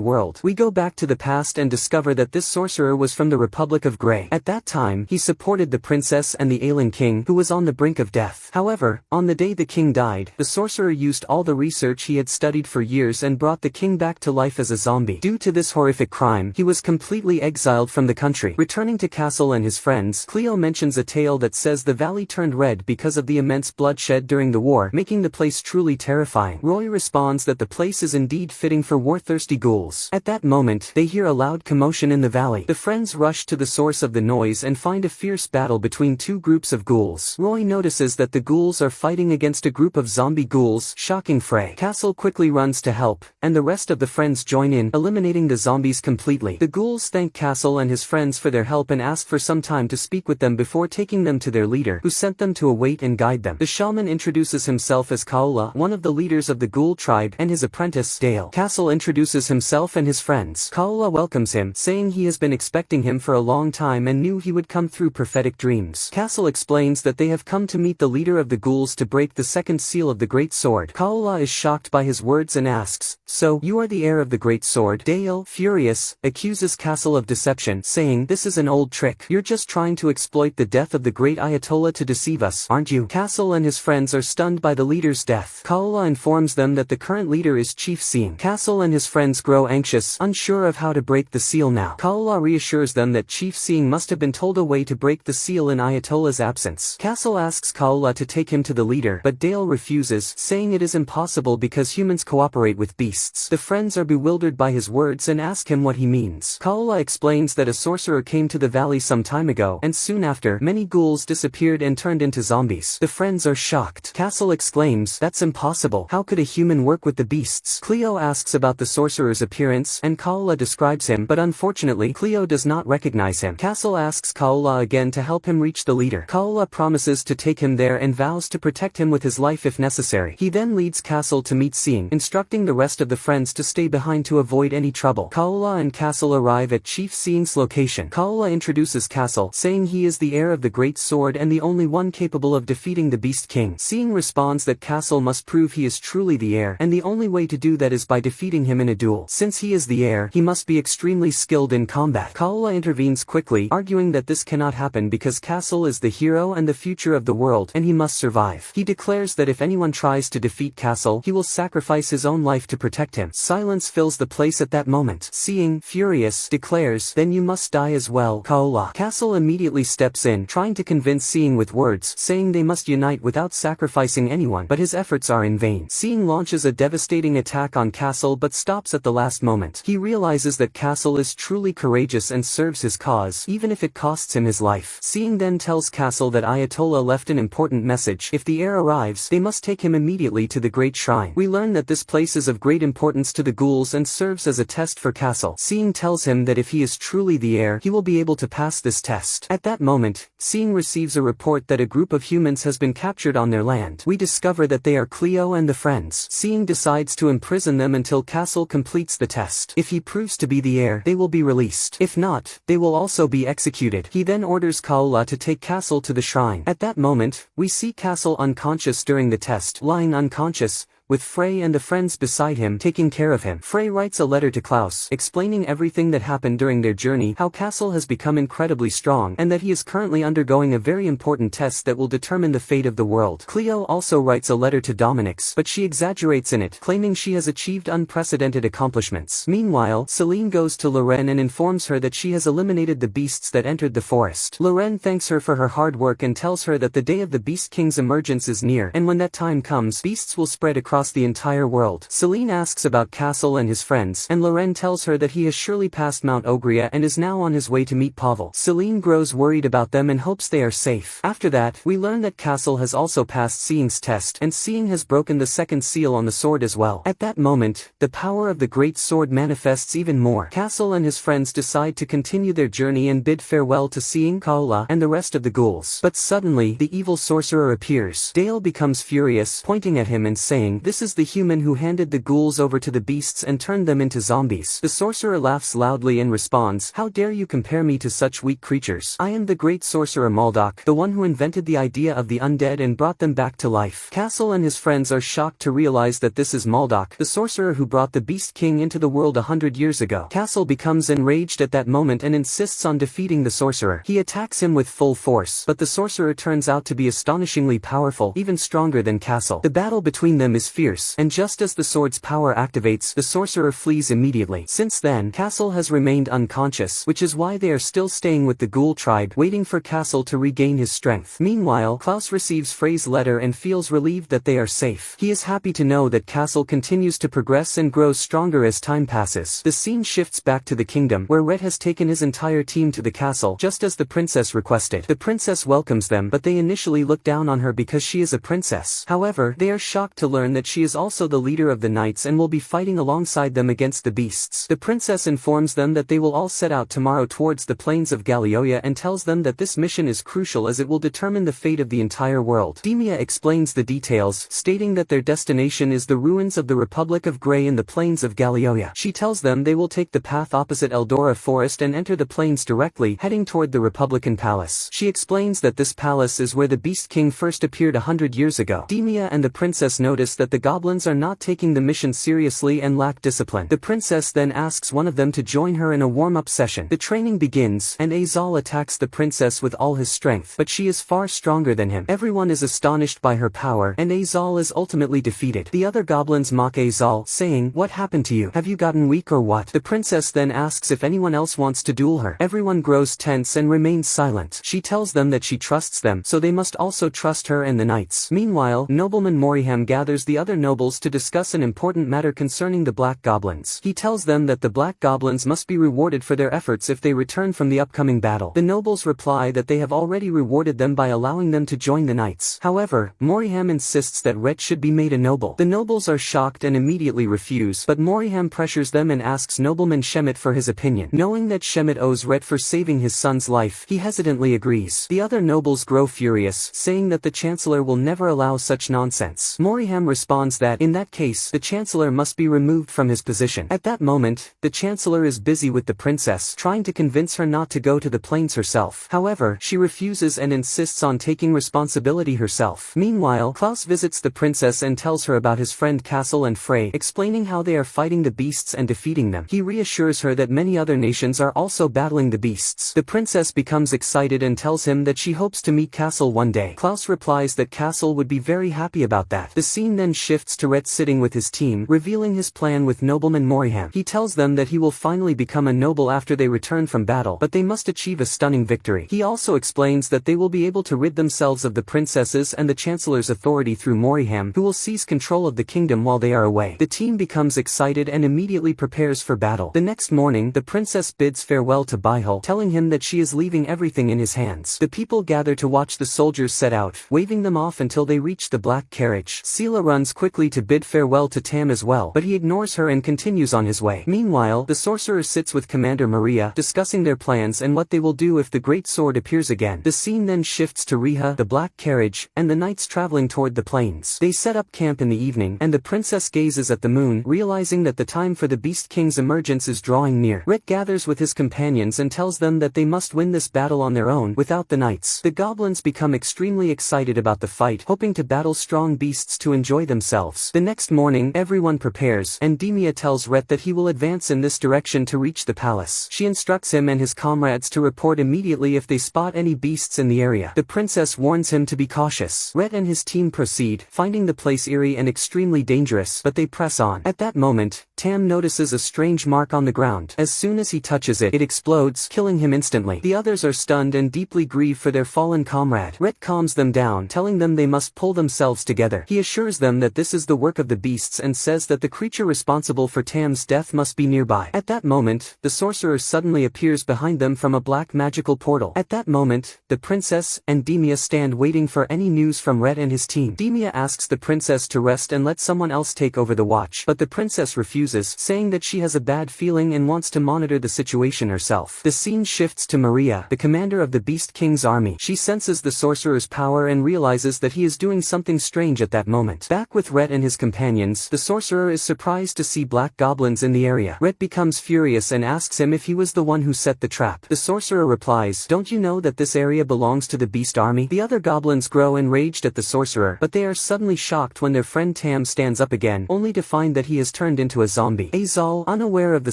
world. We go back to the past and discover that this sorcerer was from the Republic of Grey. At that time, he supported the princess and the ailing king, who was on the brink of death. However, on the day the king died, the sorcerer used all the research he had studied for years and brought the king back to life as a zombie. Due to this horrific crime, he was completely exiled from the country. Returning to Castle and his friends, Cleo mentions a tale that says the valley turned red because of the immense bloodshed during the war, making the place truly terrifying. Roy responds that the place is indeed fitting for war-thirsty ghouls. At that moment, they hear a loud commotion in the valley. The friends rush to the source of the noise and find a fierce battle between two groups of ghouls. Roy notices that the ghouls are fighting against a group of zombie ghouls, shocking Frey. Castle quickly runs to help, and the rest of the friends join in, eliminating the zombies completely. The ghouls thank Castle and his friends for their help and ask for some time to speak with them before taking them to their leader, who sent them to await and guide them. The shaman introduces himself as Kaola, one of the leaders of the ghoul tribe, and his apprentice, Dale. Castle introduces himself and his friends. Kaola welcomes him, saying he has been expecting him for a long time and knew he would come through prophetic dreams. Castle explains that they have come to meet the leader of the ghouls to break the second seal of the Great Sword. Kaola is shocked by his words and asks, "So, you are the heir of the Great Sword?" Dale, furious, accuses Castle of deception, saying, "This is an old trick. You're just trying to exploit the death of the great Ayatollah to deceive us, aren't you?" Castle and his friends are stunned by the leader's death. Kaola informs them that the current leader is Chief Seeing. Castle and his friends grow anxious, unsure of how to break the seal now. Kaola reassures them that Chief Seeing must have been told a way to break the seal in Ayatollah's absence. Castle asks Kaola to take him to the leader, but Dale refuses, saying it is impossible because humans cooperate with beasts. The friends are bewildered by his words and ask him what he means. Kaola explains that a sorcerer came to the valley some time ago, and soon after, many ghouls disappeared and turned into zombies. The friends are shocked. Castle exclaims, "That's impossible. How could a human work with the beasts?" Cleo asks about the sorcerer's appearance, and Kaola describes him, but unfortunately, Cleo does not recognize him. Castle asks Kaola again to help him reach the leader. Kaola promises to take him there and vows to protect him with his life if necessary. He then leads Castle to meet Seeing, instructing the rest of the friends to stay behind to avoid any trouble. Kaola and Castle arrive at Chief Seeing's location. Kaola introduces Castle, saying he is the heir of the Great Sword and the only one capable of defeating the Beast King. Seeing responds that Castle must prove he is truly the heir, and the only way to do that is by defeating him in a duel. Since he is the heir, he must be extremely skilled in combat. Kaola intervenes quickly, arguing that this cannot happen because Castle is the hero and the future of the world, and he must survive. He declares that if anyone tries to defeat Castle, he will sacrifice his own life to protect him. Silence fills the place at that moment. Seeing, furious, declares, "Then you must die as well, Kaola." Castle immediately steps in, trying to convince Seeing with words, saying they must unite without sacrificing anyone, but his efforts are in vain. Seeing launches a devastating attack on Castle but stops at the last moment. He realizes that Castle is truly courageous and serves his cause, even if it costs him his life. Seeing then tells Castle that Ayatollah left an important message. If the heir arrives, they must take him immediately to the Great Shrine. We learn that this place is of great importance to the ghouls and serves as a test for Castle. Seeing tells him that if he is truly the heir, he will be able to pass this test. At that moment, Seeing receives a report that a group of humans has been captured on their land. We discover that they are Cleo and the friends. Seeing decides to imprison them until Castle completes the test. If he proves to be the heir, they will be released. If not, they will also be executed. He then orders Kaola to take Castle to the shrine. At that moment, we see Castle unconscious during the test. Lying unconscious, with Frey and the friends beside him taking care of him. Frey writes a letter to Klaus, explaining everything that happened during their journey, how Castle has become incredibly strong, and that he is currently undergoing a very important test that will determine the fate of the world. Cleo also writes a letter to Dominix, but she exaggerates in it, claiming she has achieved unprecedented accomplishments. Meanwhile, Celine goes to Lorraine and informs her that she has eliminated the beasts that entered the forest. Lorraine thanks her for her hard work and tells her that the day of the Beast King's emergence is near, and when that time comes, beasts will spread across the entire world. Celine asks about Castle and his friends, and Lorraine tells her that he has surely passed Mount Ogria and is now on his way to meet Pavle. Celine grows worried about them and hopes they are safe. After that, we learn that Castle has also passed Seeing's test, and Seeing has broken the second seal on the sword as well. At that moment, the power of the great sword manifests even more. Castle and his friends decide to continue their journey and bid farewell to Seeing, Kaola, and the rest of the ghouls. But suddenly, the evil sorcerer appears. Dale becomes furious, pointing at him and saying, "This is the human who handed the ghouls over to the beasts and turned them into zombies." The sorcerer laughs loudly and responds, "How dare you compare me to such weak creatures? I am the great sorcerer Maldok, the one who invented the idea of the undead and brought them back to life." Castle and his friends are shocked to realize that this is Maldok, the sorcerer who brought the Beast King into the world 100 years ago. Castle becomes enraged at that moment and insists on defeating the sorcerer. He attacks him with full force, but the sorcerer turns out to be astonishingly powerful, even stronger than Castle. The battle between them is fierce, and just as the sword's power activates, the sorcerer flees immediately. Since then, Castle has remained unconscious, which is why they are still staying with the ghoul tribe, waiting for Castle to regain his strength. Meanwhile, Klaus receives Frey's letter and feels relieved that they are safe. He is happy to know that Castle continues to progress and grows stronger as time passes. The scene shifts back to the kingdom, where Rhett has taken his entire team to the castle, just as the princess requested. The princess welcomes them, but they initially look down on her because she is a princess. However, they are shocked to learn that she is also the leader of the knights and will be fighting alongside them against the beasts. The princess informs them that they will all set out tomorrow towards the plains of Galioia and tells them that this mission is crucial as it will determine the fate of the entire world. Demia explains the details, stating that their destination is the ruins of the Republic of Grey in the plains of Galioia. She tells them they will take the path opposite Eldora Forest and enter the plains directly, heading toward the Republican Palace. She explains that this palace is where the Beast King first appeared 100 years ago. Demia and the princess notice that the goblins are not taking the mission seriously and lack discipline. The princess then asks one of them to join her in a warm-up session. The training begins, and Azal attacks the princess with all his strength, but she is far stronger than him. Everyone is astonished by her power, and Azal is ultimately defeated. The other goblins mock Azal, saying, "What happened to you? Have you gotten weak or what?" The princess then asks if anyone else wants to duel her. Everyone grows tense and remains silent. She tells them that she trusts them, so they must also trust her and the knights. Meanwhile, Nobleman Moriham gathers the other nobles to discuss an important matter concerning the Black Goblins. He tells them that the Black Goblins must be rewarded for their efforts if they return from the upcoming battle. The nobles reply that they have already rewarded them by allowing them to join the knights. However, Moriham insists that Rhett should be made a noble. The nobles are shocked and immediately refuse, but Moriham pressures them and asks Nobleman Shemit for his opinion. Knowing that Shemit owes Rhett for saving his son's life, he hesitantly agrees. The other nobles grow furious, saying that the Chancellor will never allow such nonsense. Moriham responds that, in that case, the Chancellor must be removed from his position. At that moment, the Chancellor is busy with the princess, trying to convince her not to go to the plains herself. However, she refuses and insists on taking responsibility herself. Meanwhile, Klaus visits the princess and tells her about his friend Castle and Frey, explaining how they are fighting the beasts and defeating them. He reassures her that many other nations are also battling the beasts. The princess becomes excited and tells him that she hopes to meet Castle one day. Klaus replies that Castle would be very happy about that. The scene then shifts to Rhett sitting with his team, revealing his plan with Nobleman Moriham. He tells them that he will finally become a noble after they return from battle, but they must achieve a stunning victory. He also explains that they will be able to rid themselves of the princesses and the Chancellor's authority through Moriham, who will seize control of the kingdom while they are away. The team becomes excited and immediately prepares for battle. The next morning, the princess bids farewell to Bihal, telling him that she is leaving everything in his hands. The people gather to watch the soldiers set out, waving them off until they reach the black carriage. Sela runs quickly to bid farewell to Tam as well, but he ignores her and continues on his way. Meanwhile, the sorcerer sits with Commander Maria, discussing their plans and what they will do if the great sword appears again. The scene then shifts to Riha, the black carriage, and the knights traveling toward the plains. They set up camp in the evening, and the princess gazes at the moon, realizing that the time for the Beast King's emergence is drawing near. Rhett gathers with his companions and tells them that they must win this battle on their own, without the knights. The goblins become extremely excited about the fight, hoping to battle strong beasts to enjoy themselves. themselves. The next morning, everyone prepares, and Demia tells Rhett that he will advance in this direction to reach the palace. She instructs him and his comrades to report immediately if they spot any beasts in the area. The princess warns him to be cautious. Rhett and his team proceed, finding the place eerie and extremely dangerous, but they press on. At that moment, Tam notices a strange mark on the ground. As soon as he touches it, it explodes, killing him instantly. The others are stunned and deeply grieve for their fallen comrade. Rhett calms them down, telling them they must pull themselves together. He assures them that this is the work of the beasts and says that the creature responsible for Tam's death must be nearby. At that moment, the sorcerer suddenly appears behind them from a black magical portal. At that moment, the princess and Demia stand waiting for any news from Rhett and his team. Demia asks the princess to rest and let someone else take over the watch, but the princess refuses, saying that she has a bad feeling and wants to monitor the situation herself. The scene shifts to Maria, the commander of the Beast King's army. She senses the sorcerer's power and realizes that he is doing something strange at that moment. Back with Rhett and his companions, the sorcerer is surprised to see black goblins in the area. Rhett becomes furious and asks him if he was the one who set the trap. The sorcerer replies, "Don't you know that this area belongs to the beast army?" The other goblins grow enraged at the sorcerer, but they are suddenly shocked when their friend Tam stands up again, only to find that he has turned into a zombie. Azal, unaware of the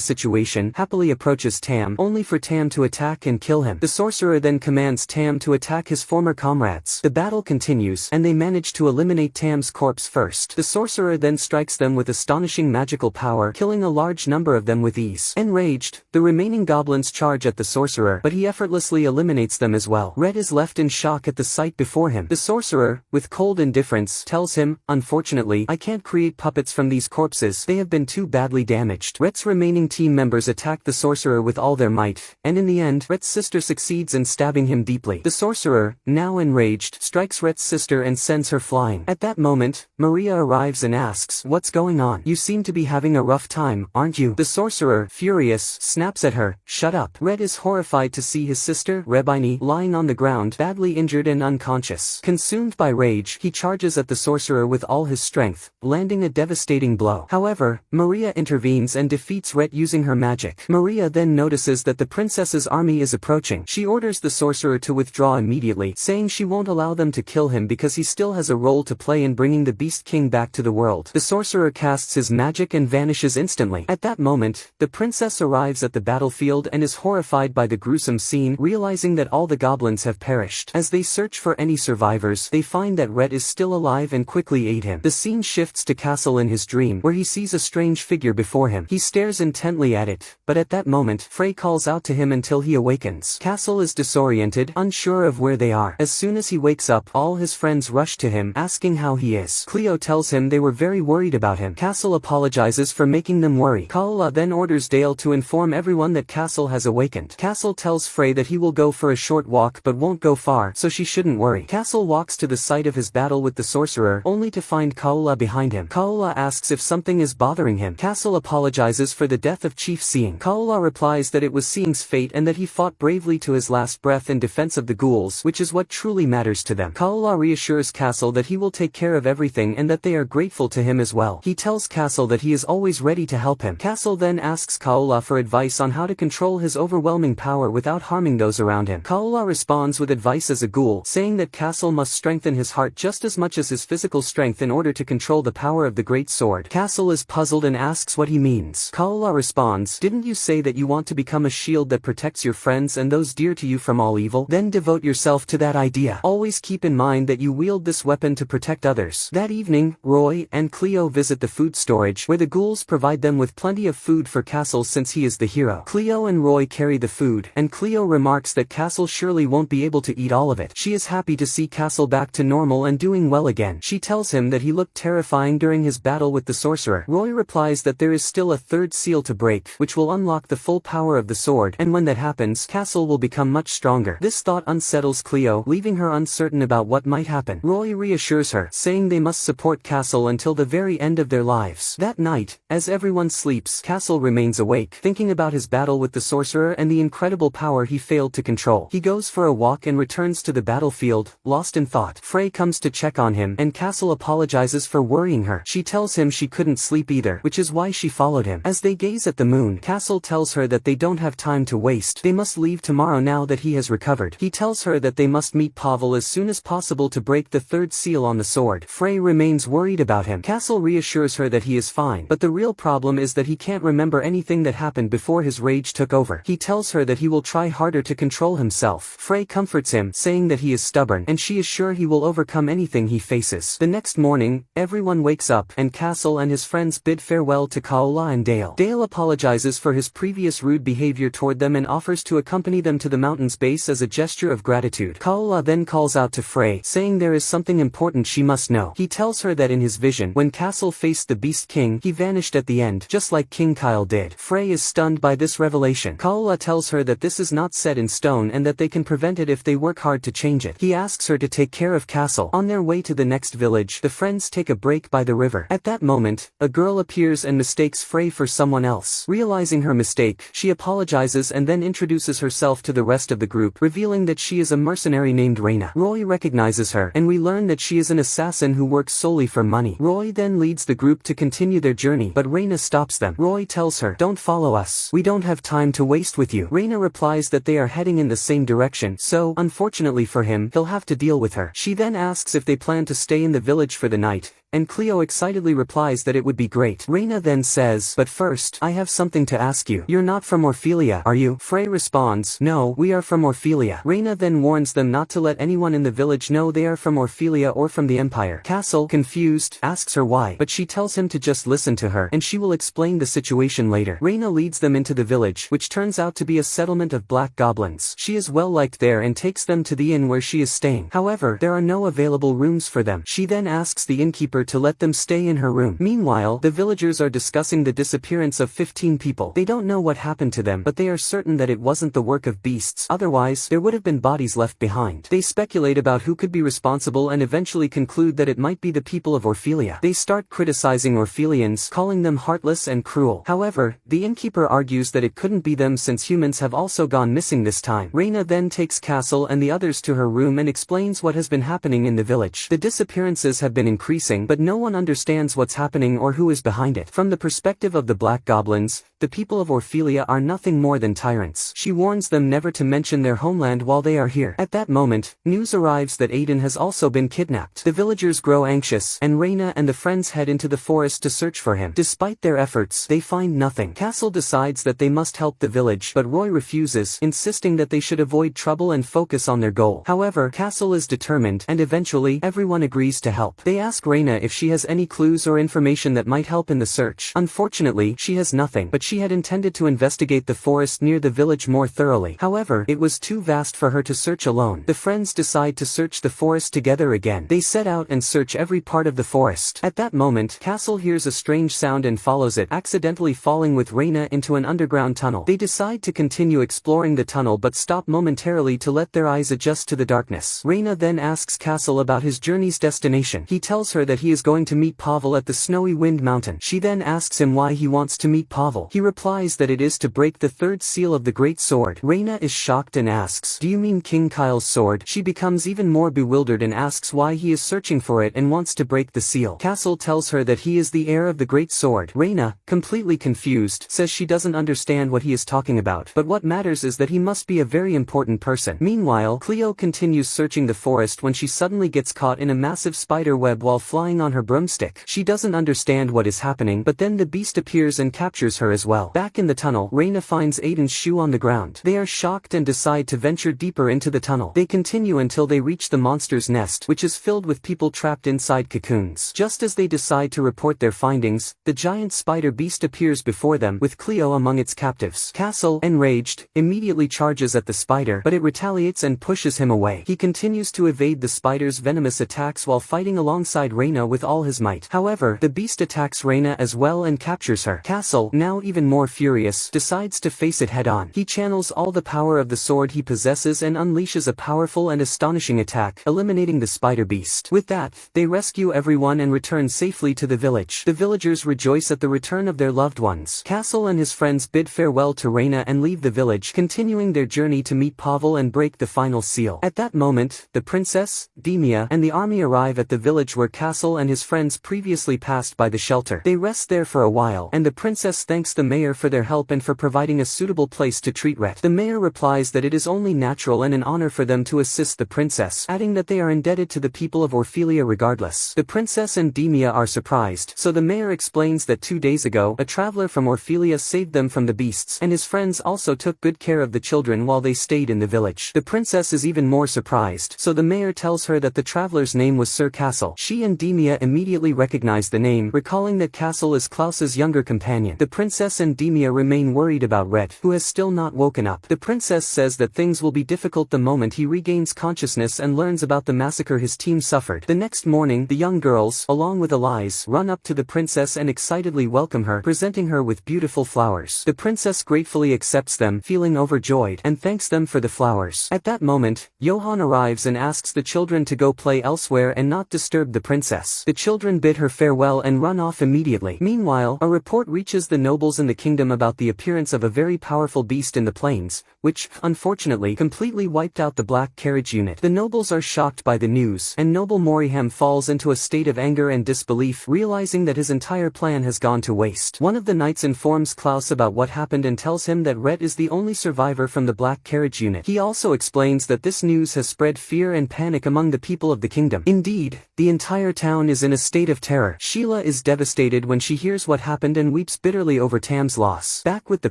situation, happily approaches Tam, only for Tam to attack and kill him. The sorcerer then commands Tam to attack his former comrades. The battle continues, and they manage to eliminate Tam's corpse first. The sorcerer then strikes them with astonishing magical power, killing a large number of them with ease. Enraged, the remaining goblins charge at the sorcerer, but he effortlessly eliminates them as well. Rhett is left in shock at the sight before him. The sorcerer, with cold indifference, tells him, "Unfortunately, I can't create puppets from these corpses. They have been too badly damaged." Rhett's remaining team members attack the sorcerer with all their might, and in the end, Rhett's sister succeeds in stabbing him deeply. The sorcerer, now enraged, strikes Rhett's sister and sends her flying. At that moment, Maria arrives and asks, "What's going on? You seem to be having a rough time, aren't you?" The sorcerer, furious, snaps at her, "Shut up." Rhett is horrified to see his sister, Rebini, lying on the ground, badly injured and unconscious. Consumed by rage, he charges at the sorcerer with all his strength, landing a devastating blow. However, Maria intervenes and defeats Rhett using her magic. Maria then notices that the princess's army is approaching. She orders the sorcerer to withdraw immediately, saying she won't allow them to kill him because he still has a role to play in bringing the Beast King back to the world. The sorcerer casts his magic and vanishes instantly. At that moment, the princess arrives at the battlefield and is horrified by the gruesome scene, realizing that all the goblins have perished. As they search for any survivors, they find that Rhett is still alive and quickly aid him. The scene shifts to Castle in his dream, where he sees a strange figure before him. He stares intently at it, but at that moment, Frey calls out to him until he awakens. Castle is disoriented, unsure of where they are. As soon as he wakes up, all his friends rush to him, asking how he is. Cleo tells him they were very worried about him. Castle apologizes for making them worry. Kaola then orders Dale to inform everyone that Castle has awakened. Castle tells Frey that he will go for a short walk but won't go far, so she shouldn't worry. Castle walks to the site of his battle with the sorcerer, only to find Kaola behind him. Kaola asks if something is bothering him. Castle apologizes for the death of Chief Seeing. Kaola replies that it was Seeing's fate and that he fought bravely to his last breath in defense of the ghouls, which is what truly matters to them. Kaola reassures Castle that he will take care of everything and that they are grateful to him as well. He tells Castle that he is always ready to help him. Castle then asks Kaola for advice on how to control his overwhelming power without harming those around him. Kaola responds with advice as a ghoul, saying that Castle must strengthen his heart just as much as his physical strength in order to control the power of the great sword. Castle is puzzled and asks what he means. Kaola responds, "Didn't you say that you want to become a shield that protects your friends and those dear to you from all evil? Then devote yourself to that idea. Always keep in mind that you wield this weapon to protect others." That evening, Roy and Cleo visit the food storage, where the ghouls provide them with plenty of food for Castle since he is the hero. Cleo and Roy carry the food, and Cleo remarks that Castle surely won't be able to eat all of it. She is happy to see Castle back to normal and doing well again. She tells him that he looked terrifying during his battle with the sorcerer. Roy replies that there is still a third seal to break, which will unlock the full power of the sword, and when that happens, Castle will become much stronger. This thought unsettles Cleo, leaving her uncertain about what might happen. Roy reassures her, saying they must support Castle until the very end of their lives. That night, as everyone sleeps, Castle remains awake, thinking about his battle with the sorcerer and the incredible power he failed to control. He goes for a walk and returns to the battlefield, lost in thought. Frey comes to check on him, and Castle apologizes for worrying her. She tells him she couldn't sleep either, which is why she followed him. As they gaze at the moon, Castle tells her that they don't have time to waste. They must leave tomorrow now that he has recovered. He tells her that they must meet Pavle as soon as possible to break the third seal on the sword. Frey remains remains worried about him. Castle reassures her that he is fine, but the real problem is that he can't remember anything that happened before his rage took over. He tells her that he will try harder to control himself. Frey comforts him, saying that he is stubborn, and she is sure he will overcome anything he faces. The next morning, everyone wakes up, and Castle and his friends bid farewell to Kaola and Dale. Dale apologizes for his previous rude behavior toward them and offers to accompany them to the mountain's base as a gesture of gratitude. Kaola then calls out to Frey, saying there is something important she must know. He tells her that in his vision, when Castle faced the Beast King, he vanished at the end, just like King Kyle did. Frey is stunned by this revelation. Kaola tells her that this is not set in stone and that they can prevent it if they work hard to change it. He asks her to take care of Castle. On their way to the next village, the friends take a break by the river. At that moment, a girl appears and mistakes Frey for someone else. Realizing her mistake, she apologizes and then introduces herself to the rest of the group, revealing that she is a mercenary named Reyna. Roy recognizes her, and we learn that she is an assassin who works solely for money. Roy then leads the group to continue their journey, but Reyna stops them. Roy tells her, "Don't follow us. We don't have time to waste with you." Reyna replies that they are heading in the same direction, so, unfortunately for him, he'll have to deal with her. She then asks if they plan to stay in the village for the night, and Cleo excitedly replies that it would be great. Reyna then says, "But first, I have something to ask you. You're not from Orphelia, are you?" Frey responds, "No, we are from Orphelia." Reyna then warns them not to let anyone in the village know they are from Orphelia or from the Empire. Castle, confused, asks her why, but she tells him to just listen to her, and she will explain the situation later. Reyna leads them into the village, which turns out to be a settlement of black goblins. She is well liked there and takes them to the inn where she is staying. However, there are no available rooms for them. She then asks the innkeeper to let them stay in her room. Meanwhile, the villagers are discussing the disappearance of 15 people. They don't know what happened to them, but they are certain that it wasn't the work of beasts. Otherwise, there would have been bodies left behind. They speculate about who could be responsible and eventually conclude that it might be the people of Orphelia. They start criticizing Orphelians, calling them heartless and cruel. However, the innkeeper argues that it couldn't be them since humans have also gone missing this time. Reyna then takes Castle and the others to her room and explains what has been happening in the village. The disappearances have been increasing, but no one understands what's happening or who is behind it. From the perspective of the black goblins, the people of Orphelia are nothing more than tyrants. She warns them never to mention their homeland while they are here. At that moment, news arrives that Aiden has also been kidnapped. The villagers grow anxious, and Reyna and the friends head into the forest to search for him. Despite their efforts, they find nothing. Castle decides that they must help the village, but Roy refuses, insisting that they should avoid trouble and focus on their goal. However, Castle is determined, and eventually, everyone agrees to help. They ask Reyna if she has any clues or information that might help in the search. Unfortunately, she has nothing, but she had intended to investigate the forest near the village more thoroughly. However, it was too vast for her to search alone. The friends decide to search the forest together again. They set out and search every part of the forest. At that moment, Castle hears a strange sound and follows it, accidentally falling with Reyna into an underground tunnel. They decide to continue exploring the tunnel but stop momentarily to let their eyes adjust to the darkness. Reyna then asks Castle about his journey's destination. He tells her that he is going to meet Pavle at the Snowy Wind Mountain. She then asks him why he wants to meet Pavle. He replies that it is to break the third seal of the Great Sword. Reyna is shocked and asks, "Do you mean King Kyle's sword?" She becomes even more bewildered and asks why he is searching for it and wants to break the seal. Castle tells her that he is the heir of the Great Sword. Reyna, completely confused, says she doesn't understand what he is talking about, but what matters is that he must be a very important person. Meanwhile, Cleo continues searching the forest when she suddenly gets caught in a massive spider web while flying on her broomstick. She doesn't understand what is happening, but then the beast appears and captures her as well. Back in the tunnel, Reyna finds Aiden's shoe on the ground. They are shocked and decide to venture deeper into the tunnel. They continue until they reach the monster's nest, which is filled with people trapped inside cocoons. Just as they decide to report their findings, the giant spider beast appears before them, with Cleo among its captives. Castle, enraged, immediately charges at the spider, but it retaliates and pushes him away. He continues to evade the spider's venomous attacks while fighting alongside Reyna with all his might. However, the beast attacks Reyna as well and captures her. Castle, now even more furious, decides to face it head-on. He channels all the power of the sword he possesses and unleashes a powerful and astonishing attack, eliminating the spider beast. With that, they rescue everyone and return safely to the village. The villagers rejoice at the return of their loved ones. Castle and his friends bid farewell to Reyna and leave the village, continuing their journey to meet Pavle and break the final seal. At that moment, the princess, Demia, and the army arrive at the village where Castle castle and his friends previously passed by the shelter. They rest there for a while, and the princess thanks the mayor for their help and for providing a suitable place to treat Rhett. The mayor replies that it is only natural and an honor for them to assist the princess, adding that they are indebted to the people of Orphelia regardless. The princess and Demia are surprised, so the mayor explains that 2 days ago, a traveler from Orphelia saved them from the beasts, and his friends also took good care of the children while they stayed in the village. The princess is even more surprised, so the mayor tells her that the traveler's name was Sir Castle. She and Demia immediately recognize the name, recalling that Castle is Klaus's younger companion. The princess and Demia remain worried about Rhett, who has still not woken up. The princess says that things will be difficult the moment he regains consciousness and learns about the massacre his team suffered. The next morning, the young girls, along with Elise, run up to the princess and excitedly welcome her, presenting her with beautiful flowers. The princess gratefully accepts them, feeling overjoyed, and thanks them for the flowers. At that moment, Johann arrives and asks the children to go play elsewhere and not disturb the princess. The children bid her farewell and run off immediately. Meanwhile, a report reaches the nobles in the kingdom about the appearance of a very powerful beast in the plains, which, unfortunately, completely wiped out the black carriage unit. The nobles are shocked by the news, and Noble Moriham falls into a state of anger and disbelief, realizing that his entire plan has gone to waste. One of the knights informs Klaus about what happened and tells him that Rhett is the only survivor from the black carriage unit. He also explains that this news has spread fear and panic among the people of the kingdom. Indeed, the entire town is in a state of terror. Sheila is devastated when she hears what happened and weeps bitterly over Tam's loss. Back with the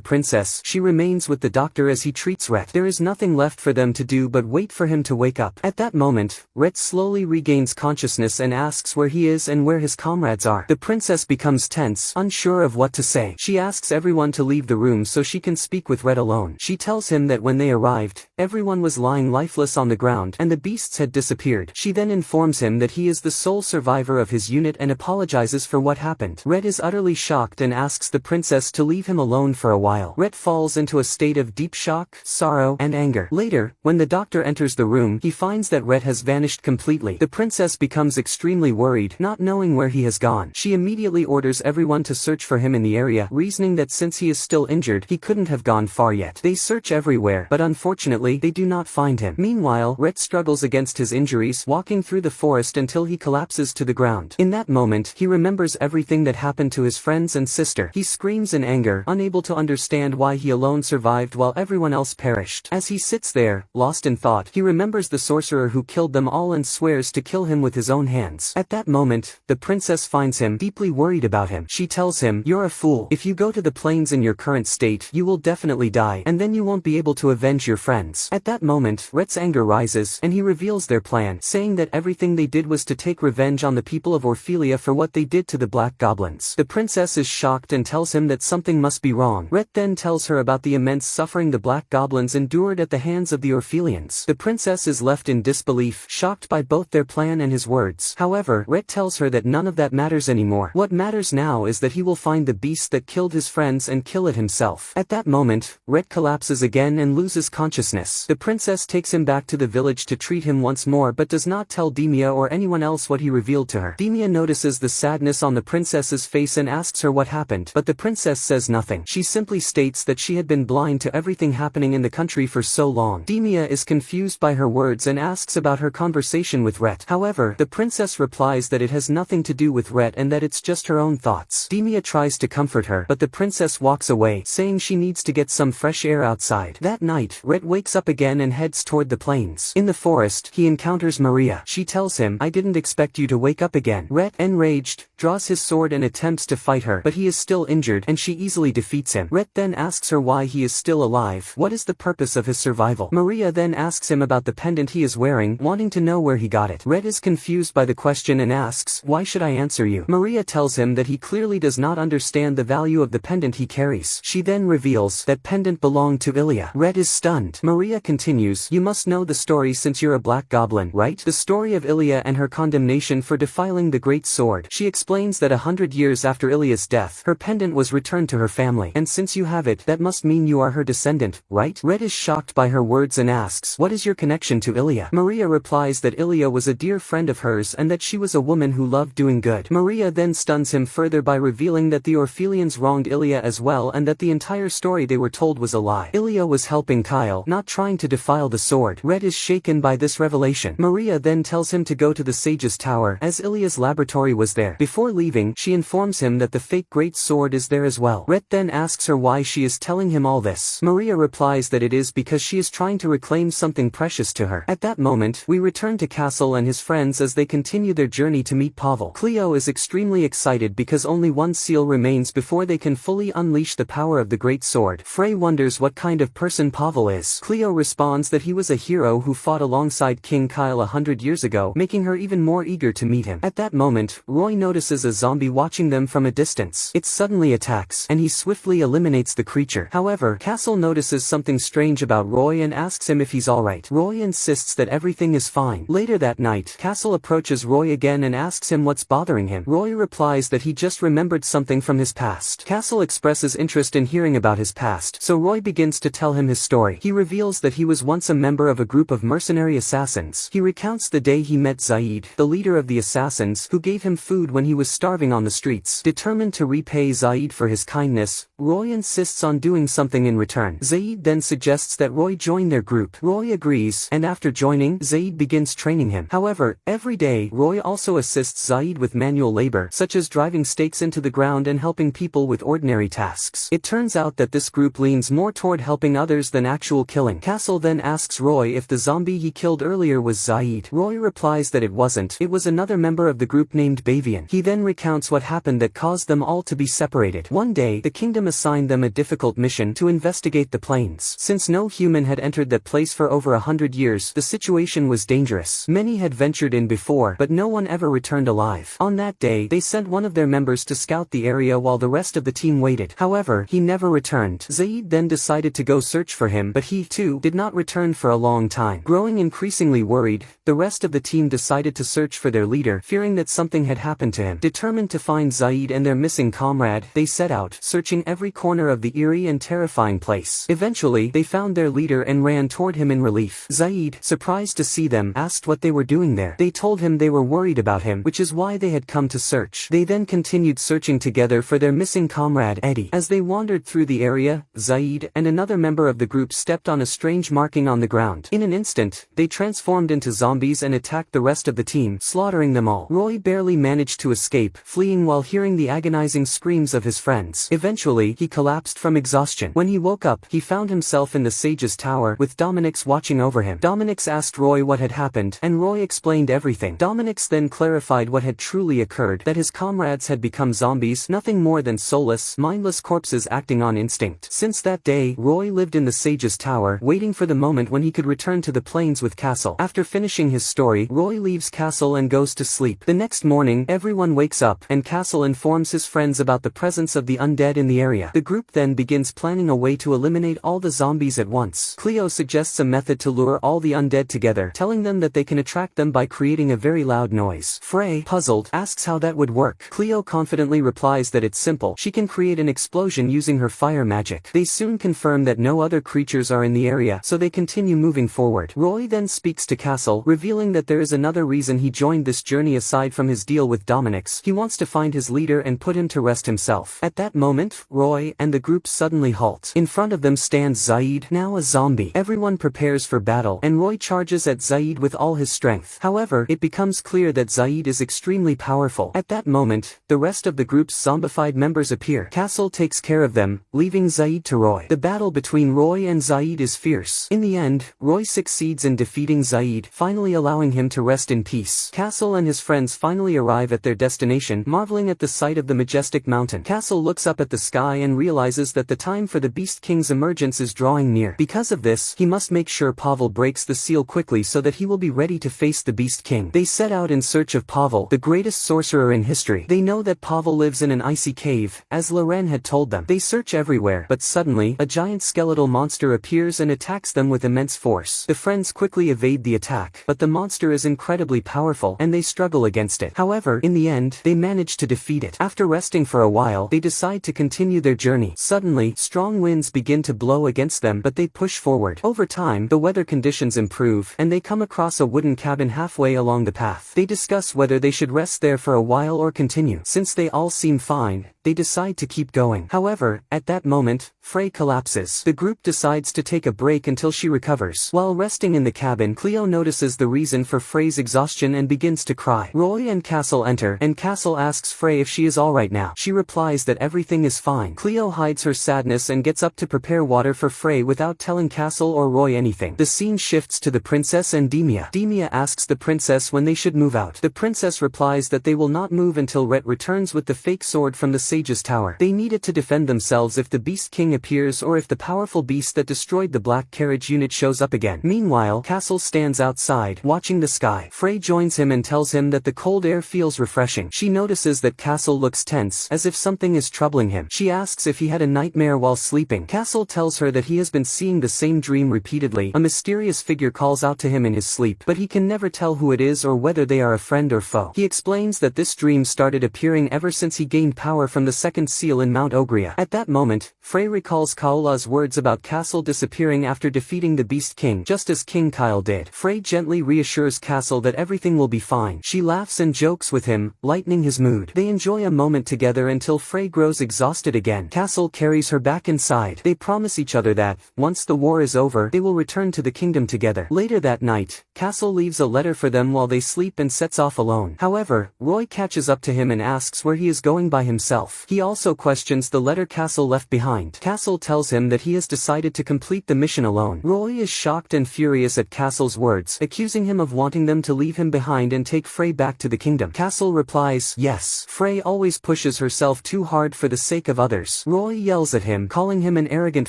princess, she remains with the doctor as he treats Rhett. There is nothing left for them to do but wait for him to wake up. At that moment, Rhett slowly regains consciousness and asks where he is and where his comrades are. The princess becomes tense, unsure of what to say. She asks everyone to leave the room so she can speak with Rhett alone. She tells him that when they arrived, everyone was lying lifeless on the ground and the beasts had disappeared. She then informs him that he is the sole survivor of his unit and apologizes for what happened. Rhett is utterly shocked and asks the princess to leave him alone for a while. Rhett falls into a state of deep shock, sorrow, and anger. Later, when the doctor enters the room, he finds that Rhett has vanished completely. The princess becomes extremely worried, not knowing where he has gone. She immediately orders everyone to search for him in the area, reasoning that since he is still injured, he couldn't have gone far yet. They search everywhere, but unfortunately, they do not find him. Meanwhile, Rhett struggles against his injuries, walking through the forest until he collapses to the ground. In that moment, he remembers everything that happened to his friends and sister. He screams in anger, unable to understand why he alone survived while everyone else perished. As he sits there, lost in thought, he remembers the sorcerer who killed them all and swears to kill him with his own hands. At that moment, the princess finds him, deeply worried about him. She tells him, "You're a fool. If you go to the plains in your current state, you will definitely die, and then you won't be able to avenge your friends." At that moment, Rhett's anger rises, and he reveals their plan, saying that everything they did was to take revenge on the people of Orphelia for what they did to the black goblins. The princess is shocked and tells him that something must be wrong. Rhett then tells her about the immense suffering the black goblins endured at the hands of the Orphelians. The princess is left in disbelief, shocked by both their plan and his words. However, Rhett tells her that none of that matters anymore. What matters now is that he will find the beast that killed his friends and kill it himself. At that moment, Rhett collapses again and loses consciousness. The princess takes him back to the village to treat him once more but does not tell Demia or anyone else what he revealed to her. Demia notices the sadness on the princess's face and asks her what happened, but the princess says nothing. She simply states that she had been blind to everything happening in the country for so long. Demia is confused by her words and asks about her conversation with Rhett. However, the princess replies that it has nothing to do with Rhett and that it's just her own thoughts. Demia tries to comfort her, but the princess walks away, saying she needs to get some fresh air outside. That night, Rhett wakes up again and heads toward the plains. In the forest, he encounters Maria. She tells him, "I didn't expect you to wake up again." Rhett, enraged, draws his sword and attempts to fight her, but he is still injured and she easily defeats him. Rhett then asks her why he is still alive. What is the purpose of his survival? Maria then asks him about the pendant he is wearing, wanting to know where he got it. Rhett is confused by the question and asks, "Why should I answer you?" Maria tells him that he clearly does not understand the value of the pendant he carries. She then reveals that pendant belonged to Ilya. Rhett is stunned. Maria continues, "You must know the story since you're a black goblin, right? The story of Ilya and her condemnation for defiling the great sword." She explains that 100 years after Ilya's death, her pendant was returned to her family, and since you have it, that must mean you are her descendant, right? Rhett is shocked by her words and asks, "What is your connection to Ilya?" Maria replies that Ilya was a dear friend of hers and that she was a woman who loved doing good. Maria then stuns him further by revealing that the Orphelians wronged Ilya as well and that the entire story they were told was a lie. Ilya was helping Kyle, not trying to defile the sword. Rhett is shaken by this revelation. Maria then tells him to go to the sage's tower, as as Ilya's laboratory was there. Before leaving, she informs him that the fake great sword is there as well. Rhett then asks her why she is telling him all this. Maria replies that it is because she is trying to reclaim something precious to her. At that moment, we return to Castle and his friends as they continue their journey to meet Pavle. Cleo is extremely excited because only one seal remains before they can fully unleash the power of the great sword. Frey wonders what kind of person Pavle is. Cleo responds that he was a hero who fought alongside King Kyle 100 years ago, making her even more eager to meet him. At that moment, Roy notices a zombie watching them from a distance. It suddenly attacks, and he swiftly eliminates the creature. However, Castle notices something strange about Roy and asks him if he's alright. Roy insists that everything is fine. Later that night, Castle approaches Roy again and asks him what's bothering him. Roy replies that he just remembered something from his past. Castle expresses interest in hearing about his past, so Roy begins to tell him his story. He reveals that he was once a member of a group of mercenary assassins. He recounts the day he met Zaid, the leader of the assassins, who gave him food when he was starving on the streets. Determined to repay Zaid for his kindness, Roy insists on doing something in return. Zaid then suggests that Roy join their group. Roy agrees, and after joining, Zaid begins training him. However, every day, Roy also assists Zaid with manual labor, such as driving stakes into the ground and helping people with ordinary tasks. It turns out that this group leans more toward helping others than actual killing. Castle then asks Roy if the zombie he killed earlier was Zaid. Roy replies that it wasn't. It was another member of the group named Bavian. He then recounts what happened that caused them all to be separated. One day, the kingdom assigned them a difficult mission to investigate the plains. Since no human had entered that place for over 100 years, the situation was dangerous. Many had ventured in before, but no one ever returned alive. On that day, they sent one of their members to scout the area while the rest of the team waited. However, he never returned. Zaid then decided to go search for him, but he too did not return for a long time. Growing increasingly worried, the rest of the team decided to search for their leader, fearing that something had happened to him. Determined to find Zaid and their missing comrade, they set out, searching every corner of the eerie and terrifying place. Eventually, they found their leader and ran toward him in relief. Zaid, surprised to see them, asked what they were doing there. They told him they were worried about him, which is why they had come to search. They then continued searching together for their missing comrade, Eddie. As they wandered through the area, Zaid and another member of the group stepped on a strange marking on the ground. In an instant, they transformed into zombies and attacked the rest of the team, slaughtering them all. Roy barely managed to escape, fleeing while hearing the agonizing screams of his friends. Eventually, he collapsed from exhaustion. When he woke up, he found himself in the Sage's tower, with Dominix watching over him. Dominix asked Roy what had happened, and Roy explained everything. Dominix then clarified what had truly occurred, that his comrades had become zombies, nothing more than soulless, mindless corpses acting on instinct. Since that day, Roy lived in the Sage's tower, waiting for the moment when he could return to the plains with Castle. After finishing his story, Roy leaves Castle and goes to sleep. The next morning, everyone wakes up, and Castle informs his friends about the presence of the undead in the area. The group then begins planning a way to eliminate all the zombies at once. Cleo suggests a method to lure all the undead together, telling them that they can attract them by creating a very loud noise. Frey, puzzled, asks how that would work. Cleo confidently replies that it's simple. She can create an explosion using her fire magic. They soon confirm that no other creatures are in the area, so they continue moving forward. Roy then speaks to Castle, revealing that there is another reason he joined this journey aside from his deal with Dominix. He wants to find his leader and put him to rest himself. At that moment, Roy and the group suddenly halt. In front of them stands Zaid, now a zombie. Everyone prepares for battle, and Roy charges at Zaid with all his strength. However, it becomes clear that Zaid is extremely powerful. At that moment, the rest of the group's zombified members appear. Castle takes care of them, leaving Zaid to Roy. The battle between Roy and Zaid is fierce. In the end, Roy succeeds in defeating Zaid, finally allowing him to rest in peace. Castle and his friends finally arrive at their destination, marveling at the sight of the majestic mountain. Castle looks up at the sky and realizes that the time for the Beast King's emergence is drawing near. Because of this, he must make sure Pavle breaks the seal quickly so that he will be ready to face the Beast King. They set out in search of Pavle, the greatest sorcerer in history. They know that Pavle lives in an icy cave, as Loren had told them. They search everywhere, but suddenly, a giant skeletal monster appears and attacks them with immense force. The friends quickly evade the attack, but the monster is incredibly powerful, and they struggle against it. However, in the end, they manage to defeat it. After resting for a while, they decide to continue their journey. Suddenly, strong winds begin to blow against them, but they push forward. Over time, the weather conditions improve, and they come across a wooden cabin halfway along the path. They discuss whether they should rest there for a while or continue. Since they all seem fine, they decide to keep going. However, at that moment, Frey collapses. The group decides to take a break until she recovers. While resting in the cabin, Cleo notices the reason for Frey's exhaustion and begins to cry. Roy and Castle enter, and Castle asks Frey if she is alright now. She replies that everything is fine. Cleo hides her sadness and gets up to prepare water for Frey without telling Castle or Roy anything. The scene shifts to the princess and Demia. Demia asks the princess when they should move out. The princess replies that they will not move until Rhett returns with the fake sword from the sage's tower. They need it to defend themselves if the Beast King appears or if the powerful beast that destroyed the black carriage unit shows up again. Meanwhile, Castle stands outside, watching the sky. Frey joins him and tells him that the cold air feels refreshing. She notices that Castle looks tense, as if something is troubling him. She asks if he had a nightmare while sleeping. Castle tells her that he has been seeing the same dream repeatedly. A mysterious figure calls out to him in his sleep, but he can never tell who it is or whether they are a friend or foe. He explains that this dream started appearing ever since he gained power from the second seal in Mount Oria. At that moment, Frey recalls Kaola's words about Castle disappearing after defeating the Beast King, just as King Kyle did. Frey gently reassures Castle that everything will be fine. She laughs and jokes with him, lightening his mood. They enjoy a moment together until Frey grows exhausted again. Castle carries her back inside. They promise each other that, once the war is over, they will return to the kingdom together. Later that night, Castle leaves a letter for them while they sleep and sets off alone. However, Roy catches up to him and asks where he is going by himself. He also questions the letter Castle left behind. Castle tells him that he has decided to complete the mission alone. Roy is shocked and furious at Castle's words, accusing him of wanting them to leave him behind and take Frey back to the kingdom. Castle replies, yes. Frey always pushes herself too hard for the sake of others. Roy yells at him, calling him an arrogant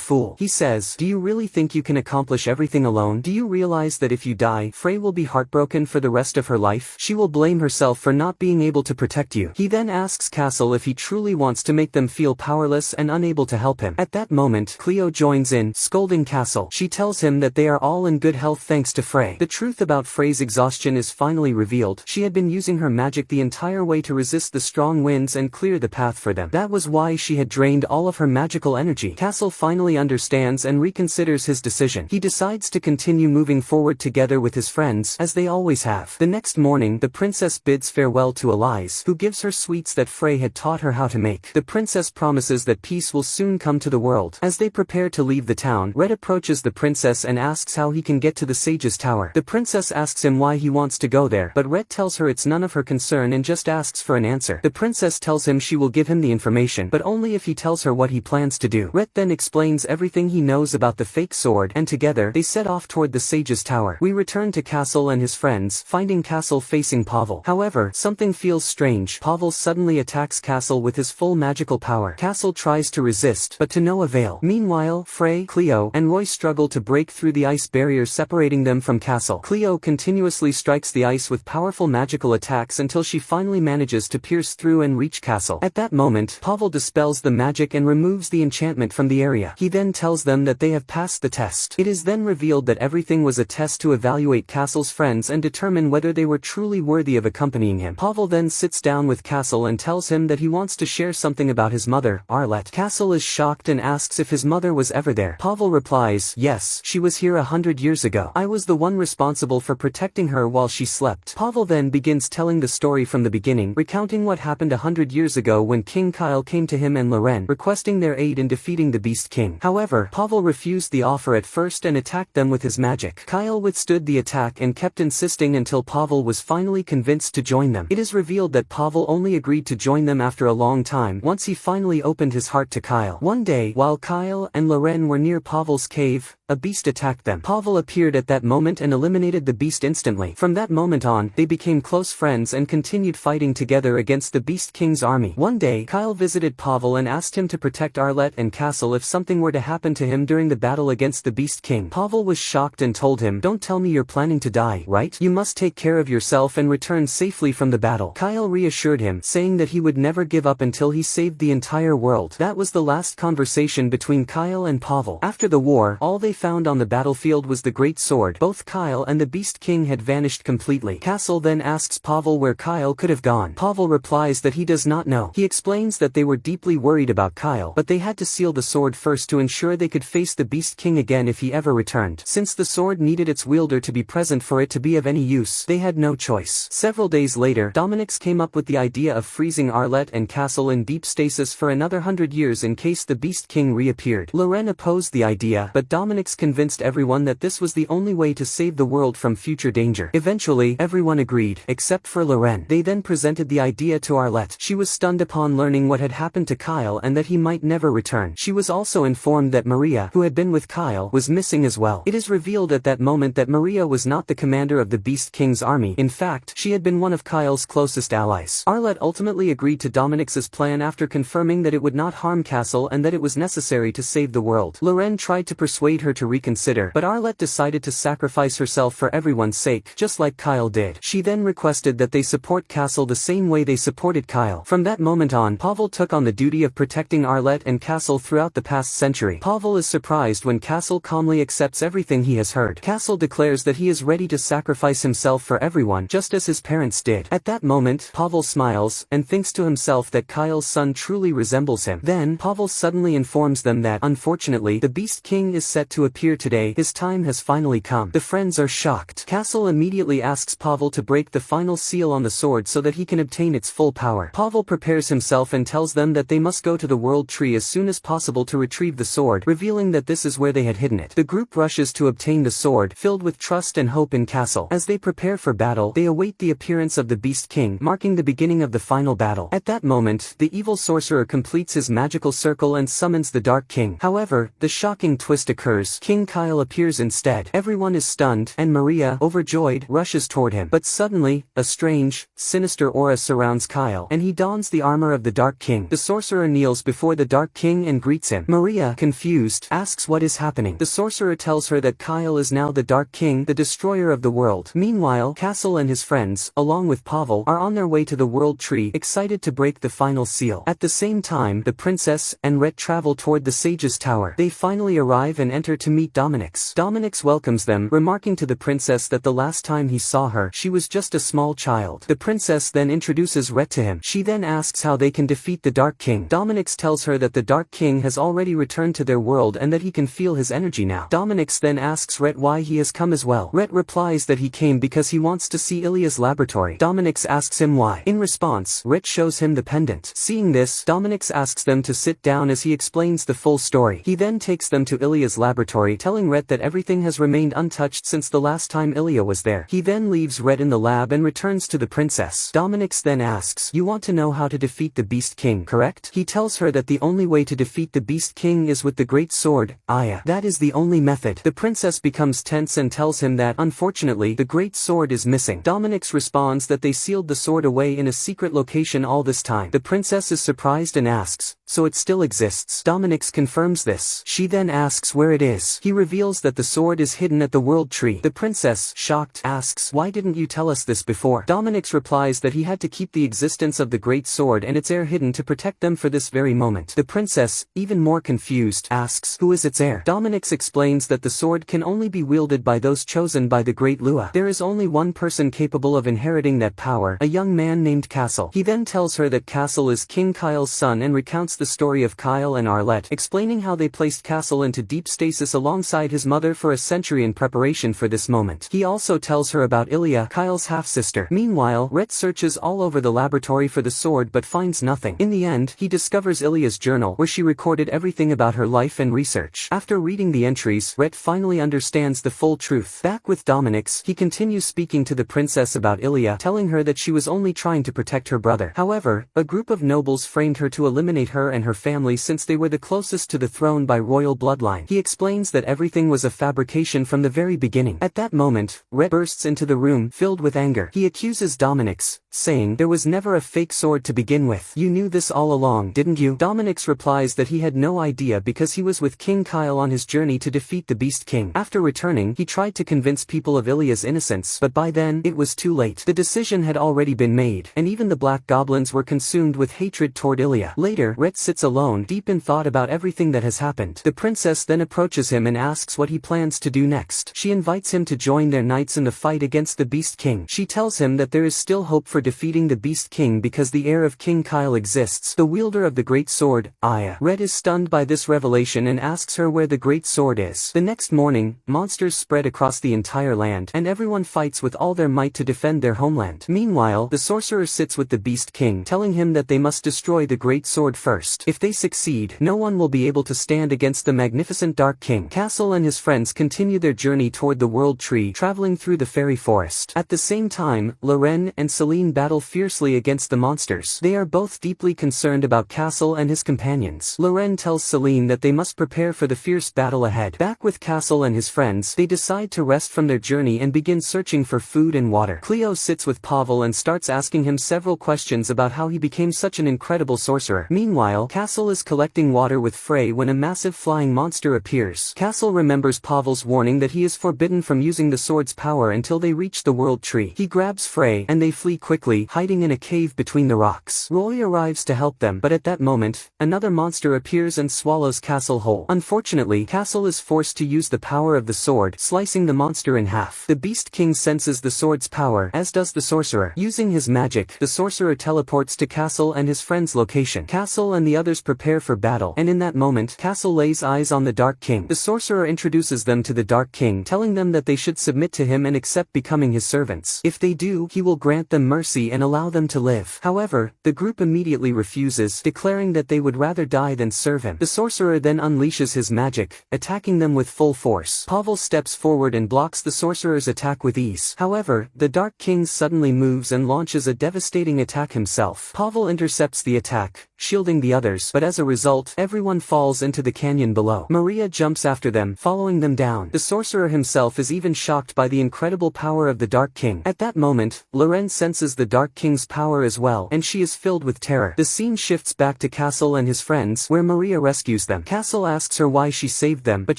fool. He says, do you really think you can accomplish everything alone? Do you realize that if you die, Frey will be heartbroken for the rest of her life? She will blame herself for not being able to protect you. He then asks Castle if he truly wants to make them feel powerless and unable to help him. At that moment, Cleo joins in, scolding Castle. She tells him that they are all in good health thanks to Frey. The truth about Frey's exhaustion is finally revealed. She had been using her magic the entire way to resist the strong winds and clear the path for them. That was why she had drained all of her magical energy. Castle finally understands and reconsiders his decision. He decides to continue moving forward together with his friends, as they always have. The next morning, the princess bids farewell to Elise, who gives her sweets that Frey had taught her how to make. The princess promises that peace will soon come to the world. As they prepare to leave the town, Rhett approaches the princess and asks how he can get to the sage's tower. The princess asks him why he wants to go there, but Rhett tells her it's none of her concern and just asks for an answer. The princess tells him she will give him the information, but only if he tells her what he plans to do. Rhett then explains everything he knows about the fake sword, and together, they set off toward the sage's tower. We return to Castle and his friends, finding Castle facing Pavle. However, something feels strange. Pavle suddenly attacks Castle with his full magical power. Castle tries to resist, but to no avail. Meanwhile, Frey, Cleo, and Roy struggle to break through the ice barrier separating them from Castle. Cleo continuously strikes the ice with powerful magical attacks until she finally manages to pierce through and reach Castle. At that moment, Pavle dispels the magic and removes the enchantment from the area. He then tells them that they have passed the test. It is then revealed that everything was a test to evaluate Castle's friends and determine whether they were truly worthy of accompanying him. Pavle then sits down with Castle and tells him that he wants to share something about his mother, Arlette. Castle is shocked and asks if his mother was ever there. Pavle replies, yes, she was here 100 years ago. I was the one responsible for protecting her while she slept. Pavle then begins telling the story from the beginning, recounting what happened 100 years ago when King Kyle came to him and Loren, requesting their aid in defeating the Beast King. However, Pavle refused the offer at first and attacked them with his magic. Kyle withstood the attack and kept insisting until Pavle was finally convinced to join them. It is revealed that Pavle only agreed to join them after a long time, once he finally opened his heart to Kyle. One day, while Kyle and Loren were near Pavle's cave, a beast attacked them. Pavle appeared at that moment and eliminated the beast instantly. From that moment on, they became close friends and continued fighting together against the Beast King's army. One day, Kyle visited Pavle and asked him to protect Arlette and Castle if something were to happen to him during the battle against the Beast King. Pavle was shocked and told him, don't tell me you're planning to die, right? You must take care of yourself and return safely from the battle. Kyle reassured him, saying that he would never give up until he saved the entire world. That was the last conversation between Kyle and Pavle. After the war, all they found on the battlefield was the great sword. Both Kyle and the Beast King had vanished completely. Castle then asks Pavle where Kyle could have gone. Pavle replies that he does not know. He explains that they were deeply worried about Kyle, but they had to seal the sword first to ensure they could face the Beast King again if he ever returned. Since the sword needed its wielder to be present for it to be of any use, they had no choice. Several days later, Dominix came up with the idea of freezing Arlette and Castle castle in deep stasis for another 100 years in case the Beast King reappeared. Loren opposed the idea, but Dominic's convinced everyone that this was the only way to save the world from future danger. Eventually, everyone agreed, except for Loren. They then presented the idea to Arlette. She was stunned upon learning what had happened to Kyle and that he might never return. She was also informed that Maria, who had been with Kyle, was missing as well. It is revealed at that moment that Maria was not the commander of the Beast King's army. In fact, she had been one of Kyle's closest allies. Arlette ultimately agreed to Dominic's plan after confirming that it would not harm Castle and that it was necessary to save the world. Loren tried to persuade her to reconsider, but Arlette decided to sacrifice herself for everyone's sake, just like Kyle did. She then requested that they support Castle the same way they supported Kyle. From that moment on, Pavle took on the duty of protecting Arlette and Castle throughout the past century. Pavle is surprised when Castle calmly accepts everything he has heard. Castle declares that he is ready to sacrifice himself for everyone, just as his parents did. At that moment, Pavle smiles, and thinks to himself that Kyle's son truly resembles him. Then, Pavle suddenly informs them that, unfortunately, the Beast King is set to appear today. His time has finally come. The friends are shocked. Castle immediately asks Pavle to break the final seal on the sword so that he can obtain its full power. Pavle prepares himself and tells them that they must go to the World Tree as soon as possible to retrieve the sword, revealing that this is where they had hidden it. The group rushes to obtain the sword, filled with trust and hope in Castle. As they prepare for battle, they await the appearance of the Beast King, marking the beginning of the final battle. At that moment, the evil sorcerer completes his magical circle and summons the Dark King. However, the shocking twist occurs. King Kyle appears instead. Everyone is stunned, and Maria, overjoyed, rushes toward him. But suddenly, a strange, sinister aura surrounds Kyle, and he dons the armor of the Dark King. The sorcerer kneels before the Dark King and greets him. Maria, confused, asks what is happening. The sorcerer tells her that Kyle is now the Dark King, the destroyer of the world. Meanwhile, Castle and his friends, along with Pavle, are on their way to the World Tree, excited to break the final seal. At the same time, the princess and Rhett travel toward the Sage's Tower. They finally arrive and enter to meet Dominic's. Dominic's welcomes them, remarking to the princess that the last time he saw her, she was just a small child. The princess then introduces Rhett to him. She then asks how they can defeat the Dark King. Dominic's tells her that the Dark King has already returned to their world and that he can feel his energy now. Dominic's then asks Rhett why he has come as well. Rhett replies that he came because he wants to see Ilia's laboratory. Dominic's asks him why. In response, Rhett shows him the pendant. Seeing this, Dominic's asks them to sit down as he explains the full story. He then takes them to Ilia's laboratory, telling Rhett that everything has remained untouched since the last time Ilia was there. He then leaves Rhett in the lab and returns to the princess. Dominic's then asks, "You want to know how to defeat the Beast King, correct?" He tells her that the only way to defeat the Beast King is with the great sword, Aya. That is the only method. The princess becomes tense and tells him that, unfortunately, the great sword is missing. Dominic's responds that they sealed the sword away in a secret location all this time. The princess is surprised and asks, "So it still exists?" Dominic's confirms this. She then asks where it is. He reveals that the sword is hidden at the World Tree. The princess, shocked, asks, "Why didn't you tell us this before?" Dominic's replies that he had to keep the existence of the great sword and its heir hidden to protect them for this very moment. The princess, even more confused, asks, "Who is its heir?" Dominic's explains that the sword can only be wielded by those chosen by the great Lua. There is only one person capable of inheriting that power, a young man named Castle. He then tells her that Castle is King Kyle's son and recounts the story of Kyle and Arlette, explaining how they placed Castle into deep stasis alongside his mother for a century in preparation for this moment. He also tells her about Ilia, Kyle's half-sister. Meanwhile, Rhett searches all over the laboratory for the sword but finds nothing. In the end, he discovers Ilia's journal, where she recorded everything about her life and research. After reading the entries, Rhett finally understands the full truth. Back with Dominic's, he continues speaking to the princess about Ilia, telling her that she was only trying to protect her brother. However, a group of nobles framed her to eliminate her and her family since they were the closest to the throne by royal bloodline. He explains that everything was a fabrication from the very beginning. At that moment, Rhett bursts into the room, filled with anger. He accuses Dominic's, saying, "There was never a fake sword to begin with. You knew this all along, didn't you?" Dominic's replies that he had no idea because he was with King Kyle on his journey to defeat the Beast King. After returning, he tried to convince people of Ilia's innocence, but by then, it was too late. The decision had already been made, and even the black goblins were consumed with hatred toward Ilia. Later, Rhett sits alone, deep in thought about everything that has happened. The princess then approaches him and asks what he plans to do next. She invites him to join their knights in the fight against the Beast King. She tells him that there is still hope for defeating the Beast King because the heir of King Kyle exists, the wielder of the great sword, Aya. Rhett is stunned by this revelation and asks her where the great sword is. The next morning, monsters spread across the entire land, and everyone fights with all their might to defend their homeland. Meanwhile, the sorcerer sits with the Beast King, telling him that they must destroy the great sword first. If they succeed, no one will be able to stand against the magnificent Dark King. Castle and his friends continue their journey toward the World Tree, traveling through the fairy forest. At the same time, Loren and Celine battle fiercely against the monsters. They are both deeply concerned about Castle and his companions. Loren tells Celine that they must prepare for the fierce battle ahead. Back with Castle and his friends, they decide to rest from their journey and begin searching for food and water. Cleo sits with Pavle and starts asking him several questions about how he became such an incredible sorcerer. Meanwhile, Castle is collecting water with Frey when a massive flying monster appears. Castle remembers Pavle's warning that he is forbidden from using the sword's power until they reach the World Tree. He grabs Frey, and they flee quickly, hiding in a cave between the rocks. Roy arrives to help them, but at that moment, another monster appears and swallows Castle whole. Unfortunately, Castle is forced to use the power of the sword, slicing the monster in half. The Beast King senses the sword's power, as does the sorcerer. Using his magic, the sorcerer teleports to Castle and his friend's location. Castle and the others prepare for battle, and in that moment, Castle lays eyes on the Dark King. The sorcerer introduces them to the Dark King, telling them that they should submit to him and accept becoming his servants. If they do, he will grant them mercy and allow them to live. However, the group immediately refuses, declaring that they would rather die than serve him. The sorcerer then unleashes his magic, attacking them with full force. Pavle steps forward and blocks the sorcerer's attack with ease. However, the Dark King suddenly moves and launches a devastating attack himself. Pavle intercepts the attack, shielding the others, but as a result, everyone falls into the canyon below. Maria jumps after them, following them down. The sorcerer himself is even shocked by the incredible power of the Dark King. At that moment, Loren senses the Dark King's power as well, and she is filled with terror. The scene shifts back to Castle and his friends, where Maria rescues them. Castle asks her why she saved them, but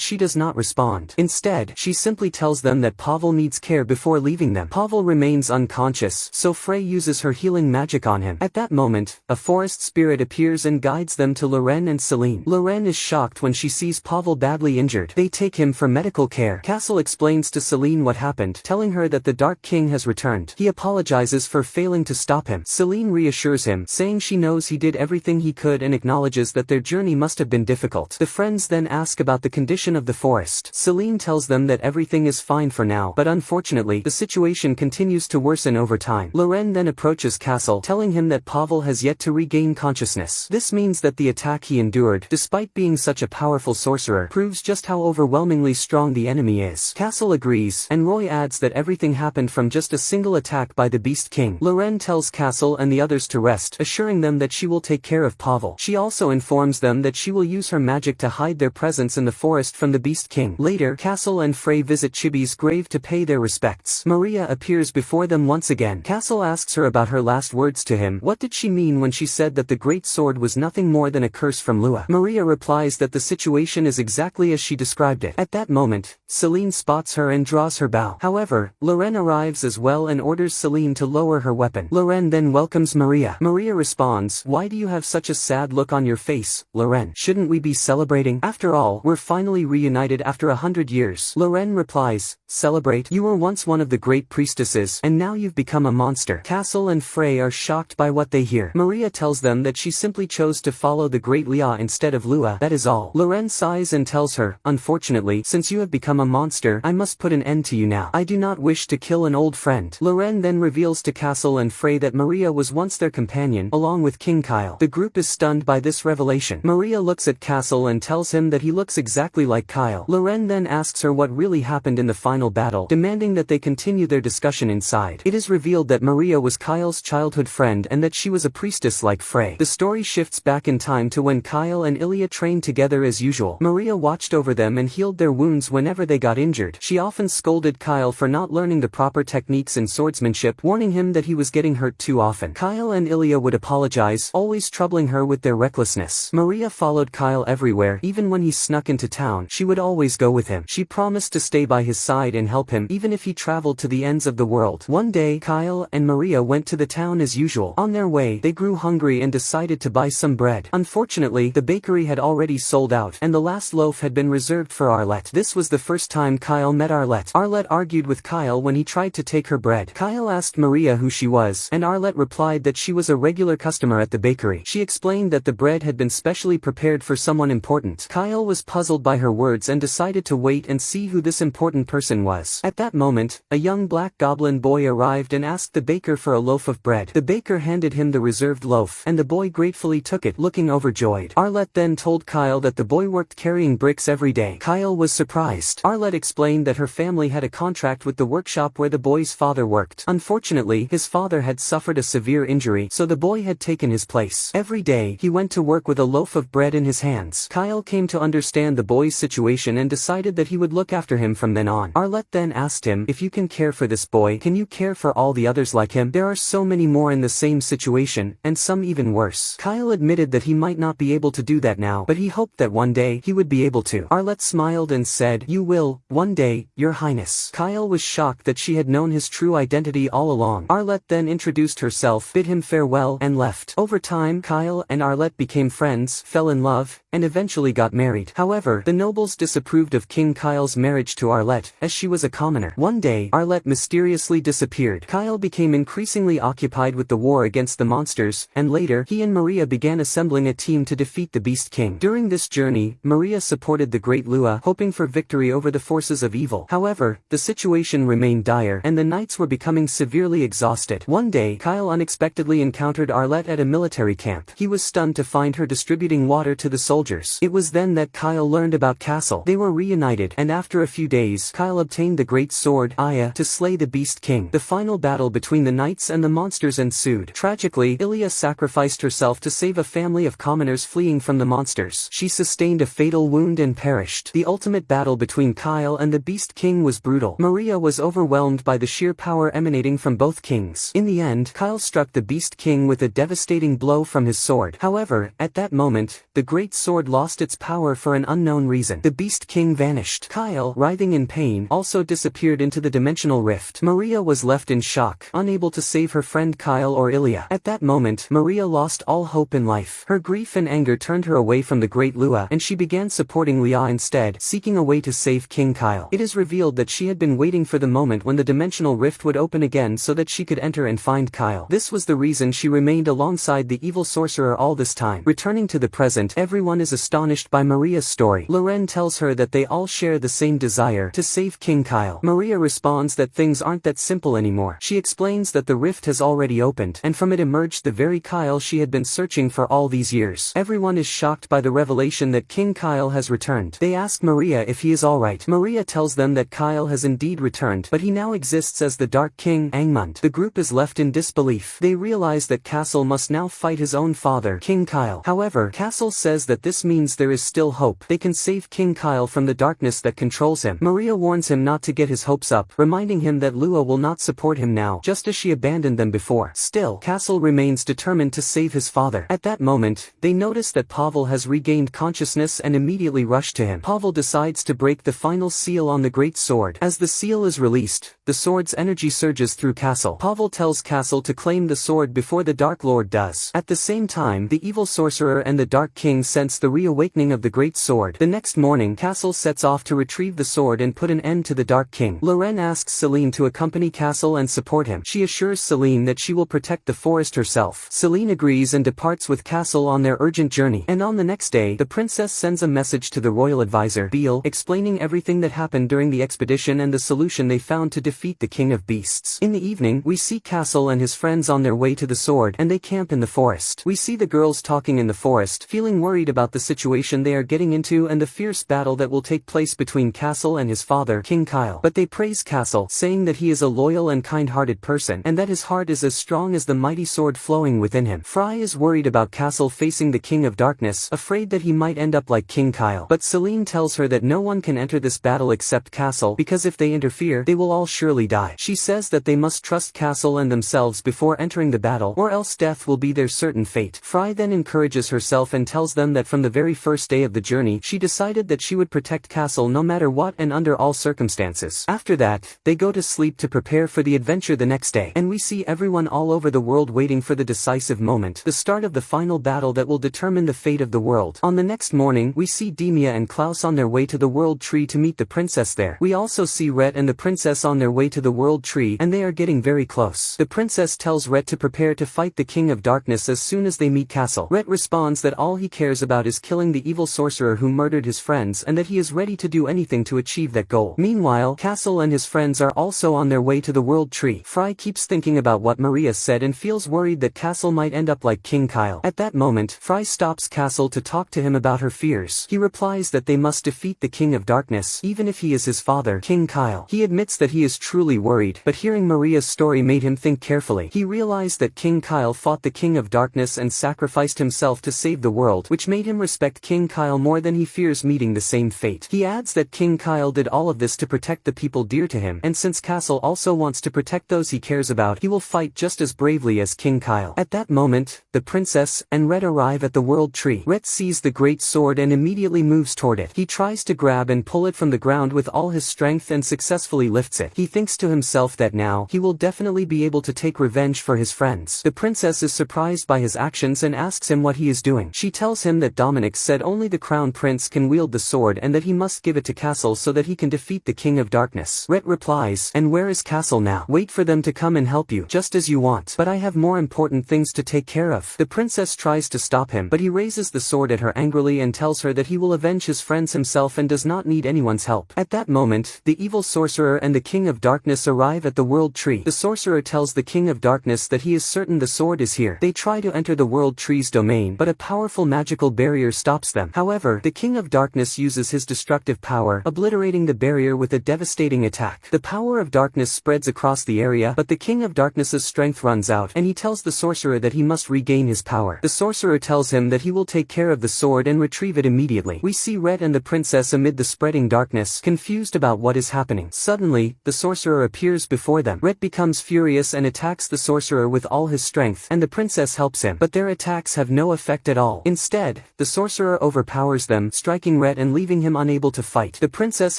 she does not respond. Instead, she simply tells them that Pavle needs care before leaving them. Pavle remains unconscious, so Frey uses her healing magic on him. At that moment, a forest spirit appears and guides them to Loren and Celine. Loren is shocked when she sees Pavle badly injured. They take him for medical care. Castle explains to Celine what happened, telling her that the Dark King has returned. He apologizes for failing to stop him. Celine reassures him, saying she knows he did everything he could and acknowledges that their journey must have been difficult. The friends then ask about the condition of the forest. Celine tells them that everything is fine for now, but unfortunately, the situation continues to worsen over time. Loren then approaches Castle, telling him that Pavle has yet to regain consciousness. This means that the attack he endured, despite being such a powerful sorcerer, proves just how overwhelmingly strong the enemy is. Castle agrees, and Roy adds that everything happened from just a single attack by the Beast King. Loren tells Castle and the others to rest, assuring them that she will take care of Pavle. She also informs them that she will use her magic to hide their presence in the forest from the Beast King. Later, Castle and Frey visit Chibi's grave to pay their respects. Maria appears before them once again. Castle asks her about her last words to him. What did she mean when she said that the great sword was nothing more than a curse from Lua? Maria replies that the situation is exactly as she described it. At that moment, Celine spots her and draws her bow. However, Loren arrives as well and orders Celine to lower her weapon. Loren then welcomes Maria. Maria responds, "Why do you have such a sad look on your face, Loren? Shouldn't we be celebrating? After all, we're finally reunited after 100 years. Loren replies, "Celebrate? You were once one of the great priestesses, and now you've become a monster." Castle and Frey are shocked by what they hear. Maria tells them that she simply chose to follow the great Lia instead of Lua, that is all. Loren sighs and tells her, "Unfortunately, since you have become a monster, I must put an end to you now. I do not wish to kill an old friend." Loren then reveals to Castle and Frey that Maria was once their companion, along with King Kyle. The group is stunned by this revelation. Maria looks at Castle and tells him that he looks exactly like Kyle. Loren then asks her what really happened in the final battle, demanding that they continue their discussion inside. It is revealed that Maria was Kyle's childhood friend and that she was a priestess like Frey. The story shifts back in time to when Kyle and Ilya trained together as usual. Maria watched over them and healed their wounds whenever they got injured. She often scolded Kyle for not learning the proper techniques in swordsmanship, warning him that he was getting hurt too often. Kyle and Ilya would apologize, always troubling her with their recklessness. Maria followed Kyle everywhere, even when he snuck into town. She would always go with him. She promised to stay by his side and help him, even if he traveled to the ends of the world. One day, Kyle and Maria went to the town as usual. On their way, they grew hungry and decided to buy some bread. Unfortunately, the bakery had already sold out, and the last loaf had been reserved for Arlette. This was the first time Kyle met Arlette. Arlette argued with Kyle when he tried to take her bread. Kyle asked Maria who she was, and Arlette replied that she was a regular customer at the bakery. She explained that the bread had been specially prepared for someone important. Kyle was puzzled by her words and decided to wait and see who this important person was. At that moment, a young black goblin boy arrived and asked the baker for a loaf of bread. The baker handed him the reserved preserved loaf, and the boy gratefully took it, looking overjoyed. Arlette then told Kyle that the boy worked carrying bricks every day. Kyle was surprised. Arlette explained that her family had a contract with the workshop where the boy's father worked. Unfortunately, his father had suffered a severe injury, so the boy had taken his place. Every day, he went to work with a loaf of bread in his hands. Kyle came to understand the boy's situation and decided that he would look after him from then on. Arlette then asked him, "If you can care for this boy, can you care for all the others like him? There are so many more in the same situation, and some even worse." Kyle admitted that he might not be able to do that now, but he hoped that one day he would be able to. Arlette smiled and said, "You will, one day, Your Highness." Kyle was shocked that she had known his true identity all along. Arlette then introduced herself, bid him farewell, and left. Over time, Kyle and Arlette became friends, fell in love, and eventually got married. However, the nobles disapproved of King Kyle's marriage to Arlette, as she was a commoner. One day, Arlette mysteriously disappeared. Kyle became increasingly occupied with the war against the monsters, and later, he and Maria began assembling a team to defeat the Beast King. During this journey, Maria supported the Great Lua, hoping for victory over the forces of evil. However, the situation remained dire, and the knights were becoming severely exhausted. One day, Kyle unexpectedly encountered Arlette at a military camp. He was stunned to find her distributing water to the soldiers. It was then that Kyle learned about Castle. They were reunited, and after a few days, Kyle obtained the great sword, Aya, to slay the Beast King. The final battle between the knights and the monsters ensued. Tragically, Ilia sacrificed herself to save a family of commoners fleeing from the monsters. She sustained a fatal wound and perished. The ultimate battle between Kyle and the Beast King was brutal. Maria was overwhelmed by the sheer power emanating from both kings. In the end, Kyle struck the Beast King with a devastating blow from his sword. However, at that moment, the great sword lost its power for an unknown reason. The Beast King vanished. Kyle, writhing in pain, also disappeared into the dimensional rift. Maria was left in shock, unable to save her friend Kyle or Ilia. At that moment, Maria lost all hope in life. Her grief and anger turned her away from the Great Lua, and she began supporting Lia instead, seeking a way to save King Kyle. It is revealed that she had been waiting for the moment when the dimensional rift would open again so that she could enter and find Kyle. This was the reason she remained alongside the evil sorcerer all this time. Returning to the present, everyone is astonished by Maria's story. Loren tells her that they all share the same desire to save King Kyle. Maria responds that things aren't that simple anymore. She explains that the rift has already opened, and from it emerged the very Kyle she had been searching for all these years. Everyone is shocked by the revelation that King Kyle has returned. They ask Maria if he is alright. Maria tells them that Kyle has indeed returned, but he now exists as the Dark King, Angmund. The group is left in disbelief. They realize that Castle must now fight his own father, King Kyle. However, Castle says that this means there is still hope. They can save King Kyle from the darkness that controls him. Maria warns him not to get his hopes up, reminding him that Lua will not support him now, just as she abandoned them before. Still, Castle remains determined to save his father. At that moment, they notice that Pavle has regained consciousness and immediately rush to him. Pavle decides to break the final seal on the great sword. As the seal is released, the sword's energy surges through Castle. Pavle tells Castle to claim the sword before the Dark Lord does. At the same time, the evil sorcerer and the Dark King sense the reawakening of the great sword. The next morning, Castle sets off to retrieve the sword and put an end to the Dark King. Loren asks Celine to accompany Castle and support him. She assures Celine that she will protect the forest herself. Celine agrees and departs with Castle on their urgent journey. And on the next day, the princess sends a message to the royal advisor, Beal, explaining everything that happened during the expedition and the solution they found to defeat the King of Beasts. In the evening, we see Castle and his friends on their way to the sword, and they camp in the forest. We see the girls talking in the forest, feeling worried about the situation they are getting into and the fierce battle that will take place between Castle and his father, King Kyle. But they praise Castle, saying that he is a loyal and kind-hearted person, and that his heart is as strong as the mighty sword flowing within him. Fry is worried about Castle facing the King of Darkness, afraid that he might end up like King Kyle. But Celine tells her that no one can enter this battle except Castle, because if they interfere, they will all surely die. She says that they must trust Castle and themselves before entering the battle, or else death will be their certain fate. Fry then encourages herself and tells them that from the very first day of the journey, she decided that she would protect Castle no matter what and under all circumstances. After that, they go to sleep to prepare for the adventure the next day, and we see everyone all over the world waiting for the decisive moment, the start of the final battle that will determine the fate of the world. On the next morning, we see Demia and Klaus on their way to the World Tree to meet the princess there. We also see Rhett and the princess on their way to the World Tree, and they are getting very close. The princess tells Rhett to prepare to fight the King of Darkness as soon as they meet Castle. Rhett responds that all he cares about is killing the evil sorcerer who murdered his friends and that he is ready to do anything to achieve that goal. Meanwhile, Castle and his friends are also on their way to the World Tree. Fry keeps thinking about what Maria said and feels worried that Castle might end up like King Kyle. At that moment, Fry stops Castle to talk to him about her fears. He replies that they must defeat the King of Darkness, even if he is his father, King Kyle. He admits that he is truly worried, but hearing Maria's story made him think carefully. He realized that King Kyle fought the King of Darkness and sacrificed himself to save the world, which made him respect King Kyle more than he fears meeting the same fate. He adds that King Kyle did all of this to protect the people dear to him, and since Castle also wants to protect those he cares about, he will fight just as bravely as King Kyle. At that moment, the princess and Rhett arrive at the World Tree. Rhett sees the great sword and immediately moves toward it. He tries to grab and pull it from the ground with all his strength and successfully lifts it. He thinks to himself that now, he will definitely be able to take revenge for his friends. The princess is surprised by his actions and asks him what he is doing. She tells him that Dominic said only the crown prince can wield the sword and that he must give it to Castle so that he can defeat the King of Darkness. Rhett replies, "And where is Castle now? Wait for them to come and help you, just as you want. But I have more important things to take care of." The princess tries to stop him, but he raises the sword at her angrily and tells her that he will avenge his friends himself and does not need anyone's help. At that moment, the evil sorcerer and the King of Darkness arrive at the World Tree. The sorcerer tells the King of Darkness that he is certain the sword is here. They try to enter the World Tree's domain, but a powerful magical barrier stops them. However, the King of Darkness uses his destructive power, obliterating the barrier with a devastating attack. The power of darkness spreads across the area, but the King of Darkness's strength runs out, and he tells the sorcerer that he must regain his power. The sorcerer tells him that he will take care of the sword and retrieve it immediately. We see Rhett and the princess amid the spreading darkness, confused about what is happening. Suddenly, the sorcerer appears before them. Rhett becomes furious and attacks the sorcerer with all his strength, and the princess helps him, but their attacks have no effect at all. Instead, the sorcerer overpowers them, striking Rhett and leaving him unable to fight. The princess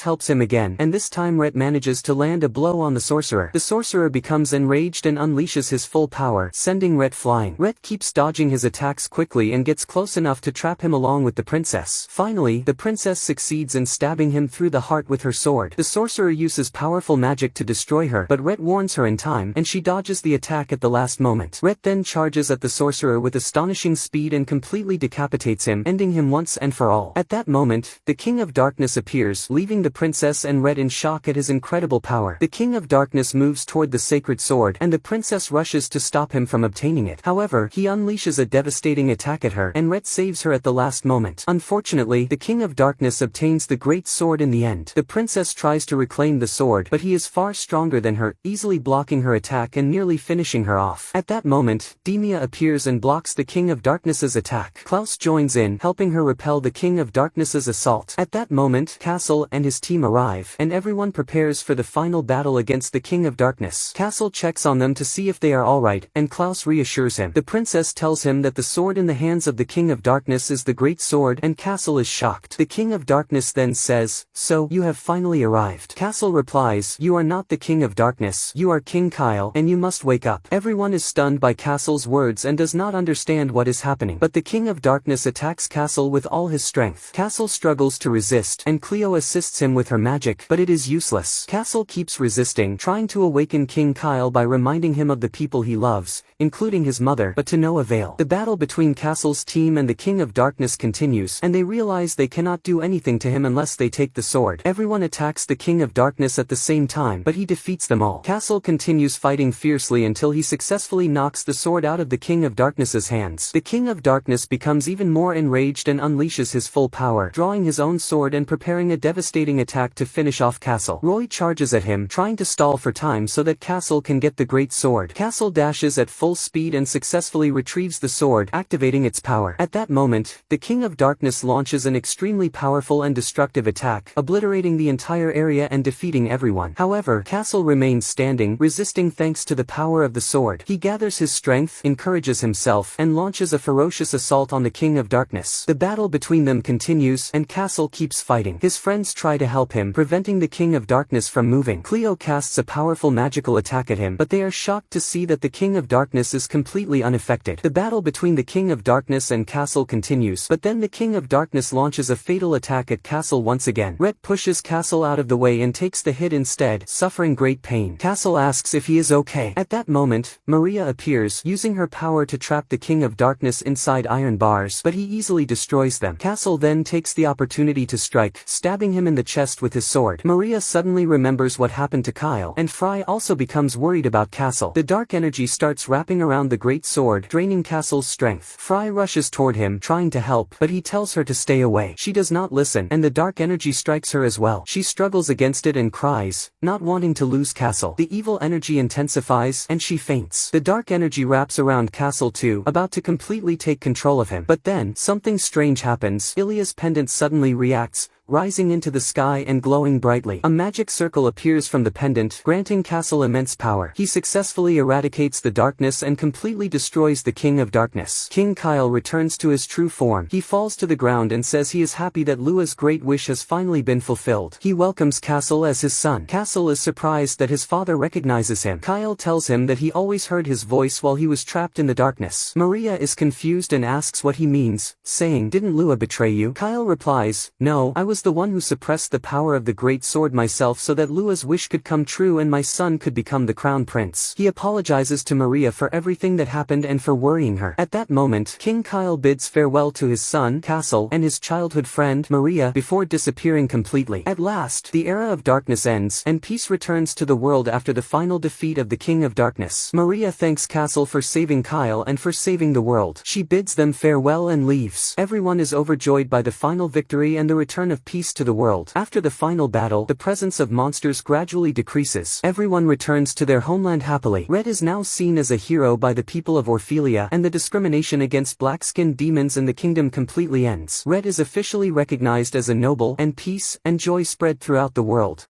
helps him again, and this time Rhett manages to land a blow on the sorcerer. The sorcerer becomes enraged and unleashes his full power, sending Rhett flying. Rhett keeps dodging his attacks quickly and gets close enough to trap him along with the princess. Finally, the princess succeeds in stabbing him through the heart with her sword. The sorcerer uses powerful magic to destroy her, but Rhett warns her in time, and she dodges the attack at the last moment. Rhett then charges at the sorcerer with astonishing speed and completely decapitates him, ending him once and for all. At that moment, the King of Darkness appears, leaving the princess and Rhett in shock at his incredible power. The King of Darkness moves toward the sacred sword, and the princess rushes to stop him from obtaining it. However, he unleashes a devastating attack at her, and Rhett saves her at the last moment. Unfortunately, the King of Darkness obtains the great sword in the end. The princess tries to reclaim the sword, but he is far stronger than her, easily blocking her attack and nearly finishing her off. At that moment, Demia appears and blocks the King of Darkness's attack. Klaus joins in, helping her repel the King of Darkness's assault. At that moment, Castle and his team arrive, and everyone prepares for the final battle against the King of Darkness. Castle checks on them to see if they are alright, and Klaus reassures him. The princess tells him that the sword in the hands of the King of Darkness is the great sword, and Castle is shocked. The King of Darkness then says, "So, you have finally arrived." Castle replies, "You are not the King of Darkness, you are King Kyle, and you must wake up." Everyone is stunned by Castle's words and does not understand what is happening. But the King of Darkness attacks Castle with all his strength. Castle struggles to resist, and Cleo assists him with her magic, but it is useless. Castle keeps resisting, trying to awaken King Kyle by reminding him of the people he loves, including his mother, but to no avail. The battle between Castle's team and the King of Darkness continues, and they realize they cannot do anything to him unless they take the sword. Everyone attacks the King of Darkness at the same time, but he defeats them all. Castle continues fighting fiercely until he successfully knocks the sword out of the King of Darkness's hands. The King of Darkness becomes even more enraged and unleashes his full power, drawing his own sword and preparing a devastating attack to finish off Castle. Roy charges at him, trying to stall for time so that Castle can get the great sword. Castle dashes at full speed and successfully retrieves the sword, activating its power. At that moment, the King of Darkness launches an extremely powerful and destructive attack, obliterating the entire area and defeating everyone. However, Castle remains standing, resisting thanks to the power of the sword. He gathers his strength, encourages himself, and launches a ferocious assault on the King of Darkness. The battle between them continues, and Castle keeps fighting. His friends try to help him, preventing the King of Darkness from moving. Cleo casts a powerful magical attack at him, but they are shocked to see that the King of Darkness is completely unaffected. The battle between the King of Darkness and Castle continues, but then the King of Darkness launches a fatal attack at Castle once again. Rhett pushes Castle out of the way and takes the hit instead, suffering great pain. Castle asks if he is okay. At that moment, Maria appears, using her power to trap the King of Darkness inside iron bars, but he easily destroys them. Castle then takes the opportunity to strike, stabbing him in the chest with his sword. Maria suddenly remembers what happened to Kyle, and Fry also becomes worried about Castle. The dark energy starts wrapping around the great sword, draining Castle's strength. Fry rushes toward him, trying to help, but he tells her to stay away. She does not listen, and the dark energy strikes her as well. She struggles against it and cries, not wanting to lose Castle. The evil energy intensifies, and she faints. The dark energy wraps around Castle too, about to completely take control of him. But then, something strange happens. Ilya's pendant suddenly reacts, rising into the sky and glowing brightly. A magic circle appears from the pendant, granting Castle immense power. He successfully eradicates the darkness and completely destroys the King of Darkness. King Kyle returns to his true form. He falls to the ground and says he is happy that Lua's great wish has finally been fulfilled. He welcomes Castle as his son. Castle is surprised that his father recognizes him. Kyle tells him that he always heard his voice while he was trapped in the darkness. Maria is confused and asks what he means, saying, "Didn't Lua betray you?" Kyle replies, "No, I was the one who suppressed the power of the great sword myself so that Lua's wish could come true and my son could become the crown prince." He apologizes to Maria for everything that happened and for worrying her. At that moment, King Kyle bids farewell to his son, Castle, and his childhood friend, Maria, before disappearing completely. At last, the era of darkness ends, and peace returns to the world after the final defeat of the King of Darkness. Maria thanks Castle for saving Kyle and for saving the world. She bids them farewell and leaves. Everyone is overjoyed by the final victory and the return of peace to the world. After the final battle, the presence of monsters gradually decreases. Everyone returns to their homeland happily. Rhett is now seen as a hero by the people of Orphelia, and the discrimination against black-skinned demons in the kingdom completely ends. Rhett is officially recognized as a noble, and peace and joy spread throughout the world.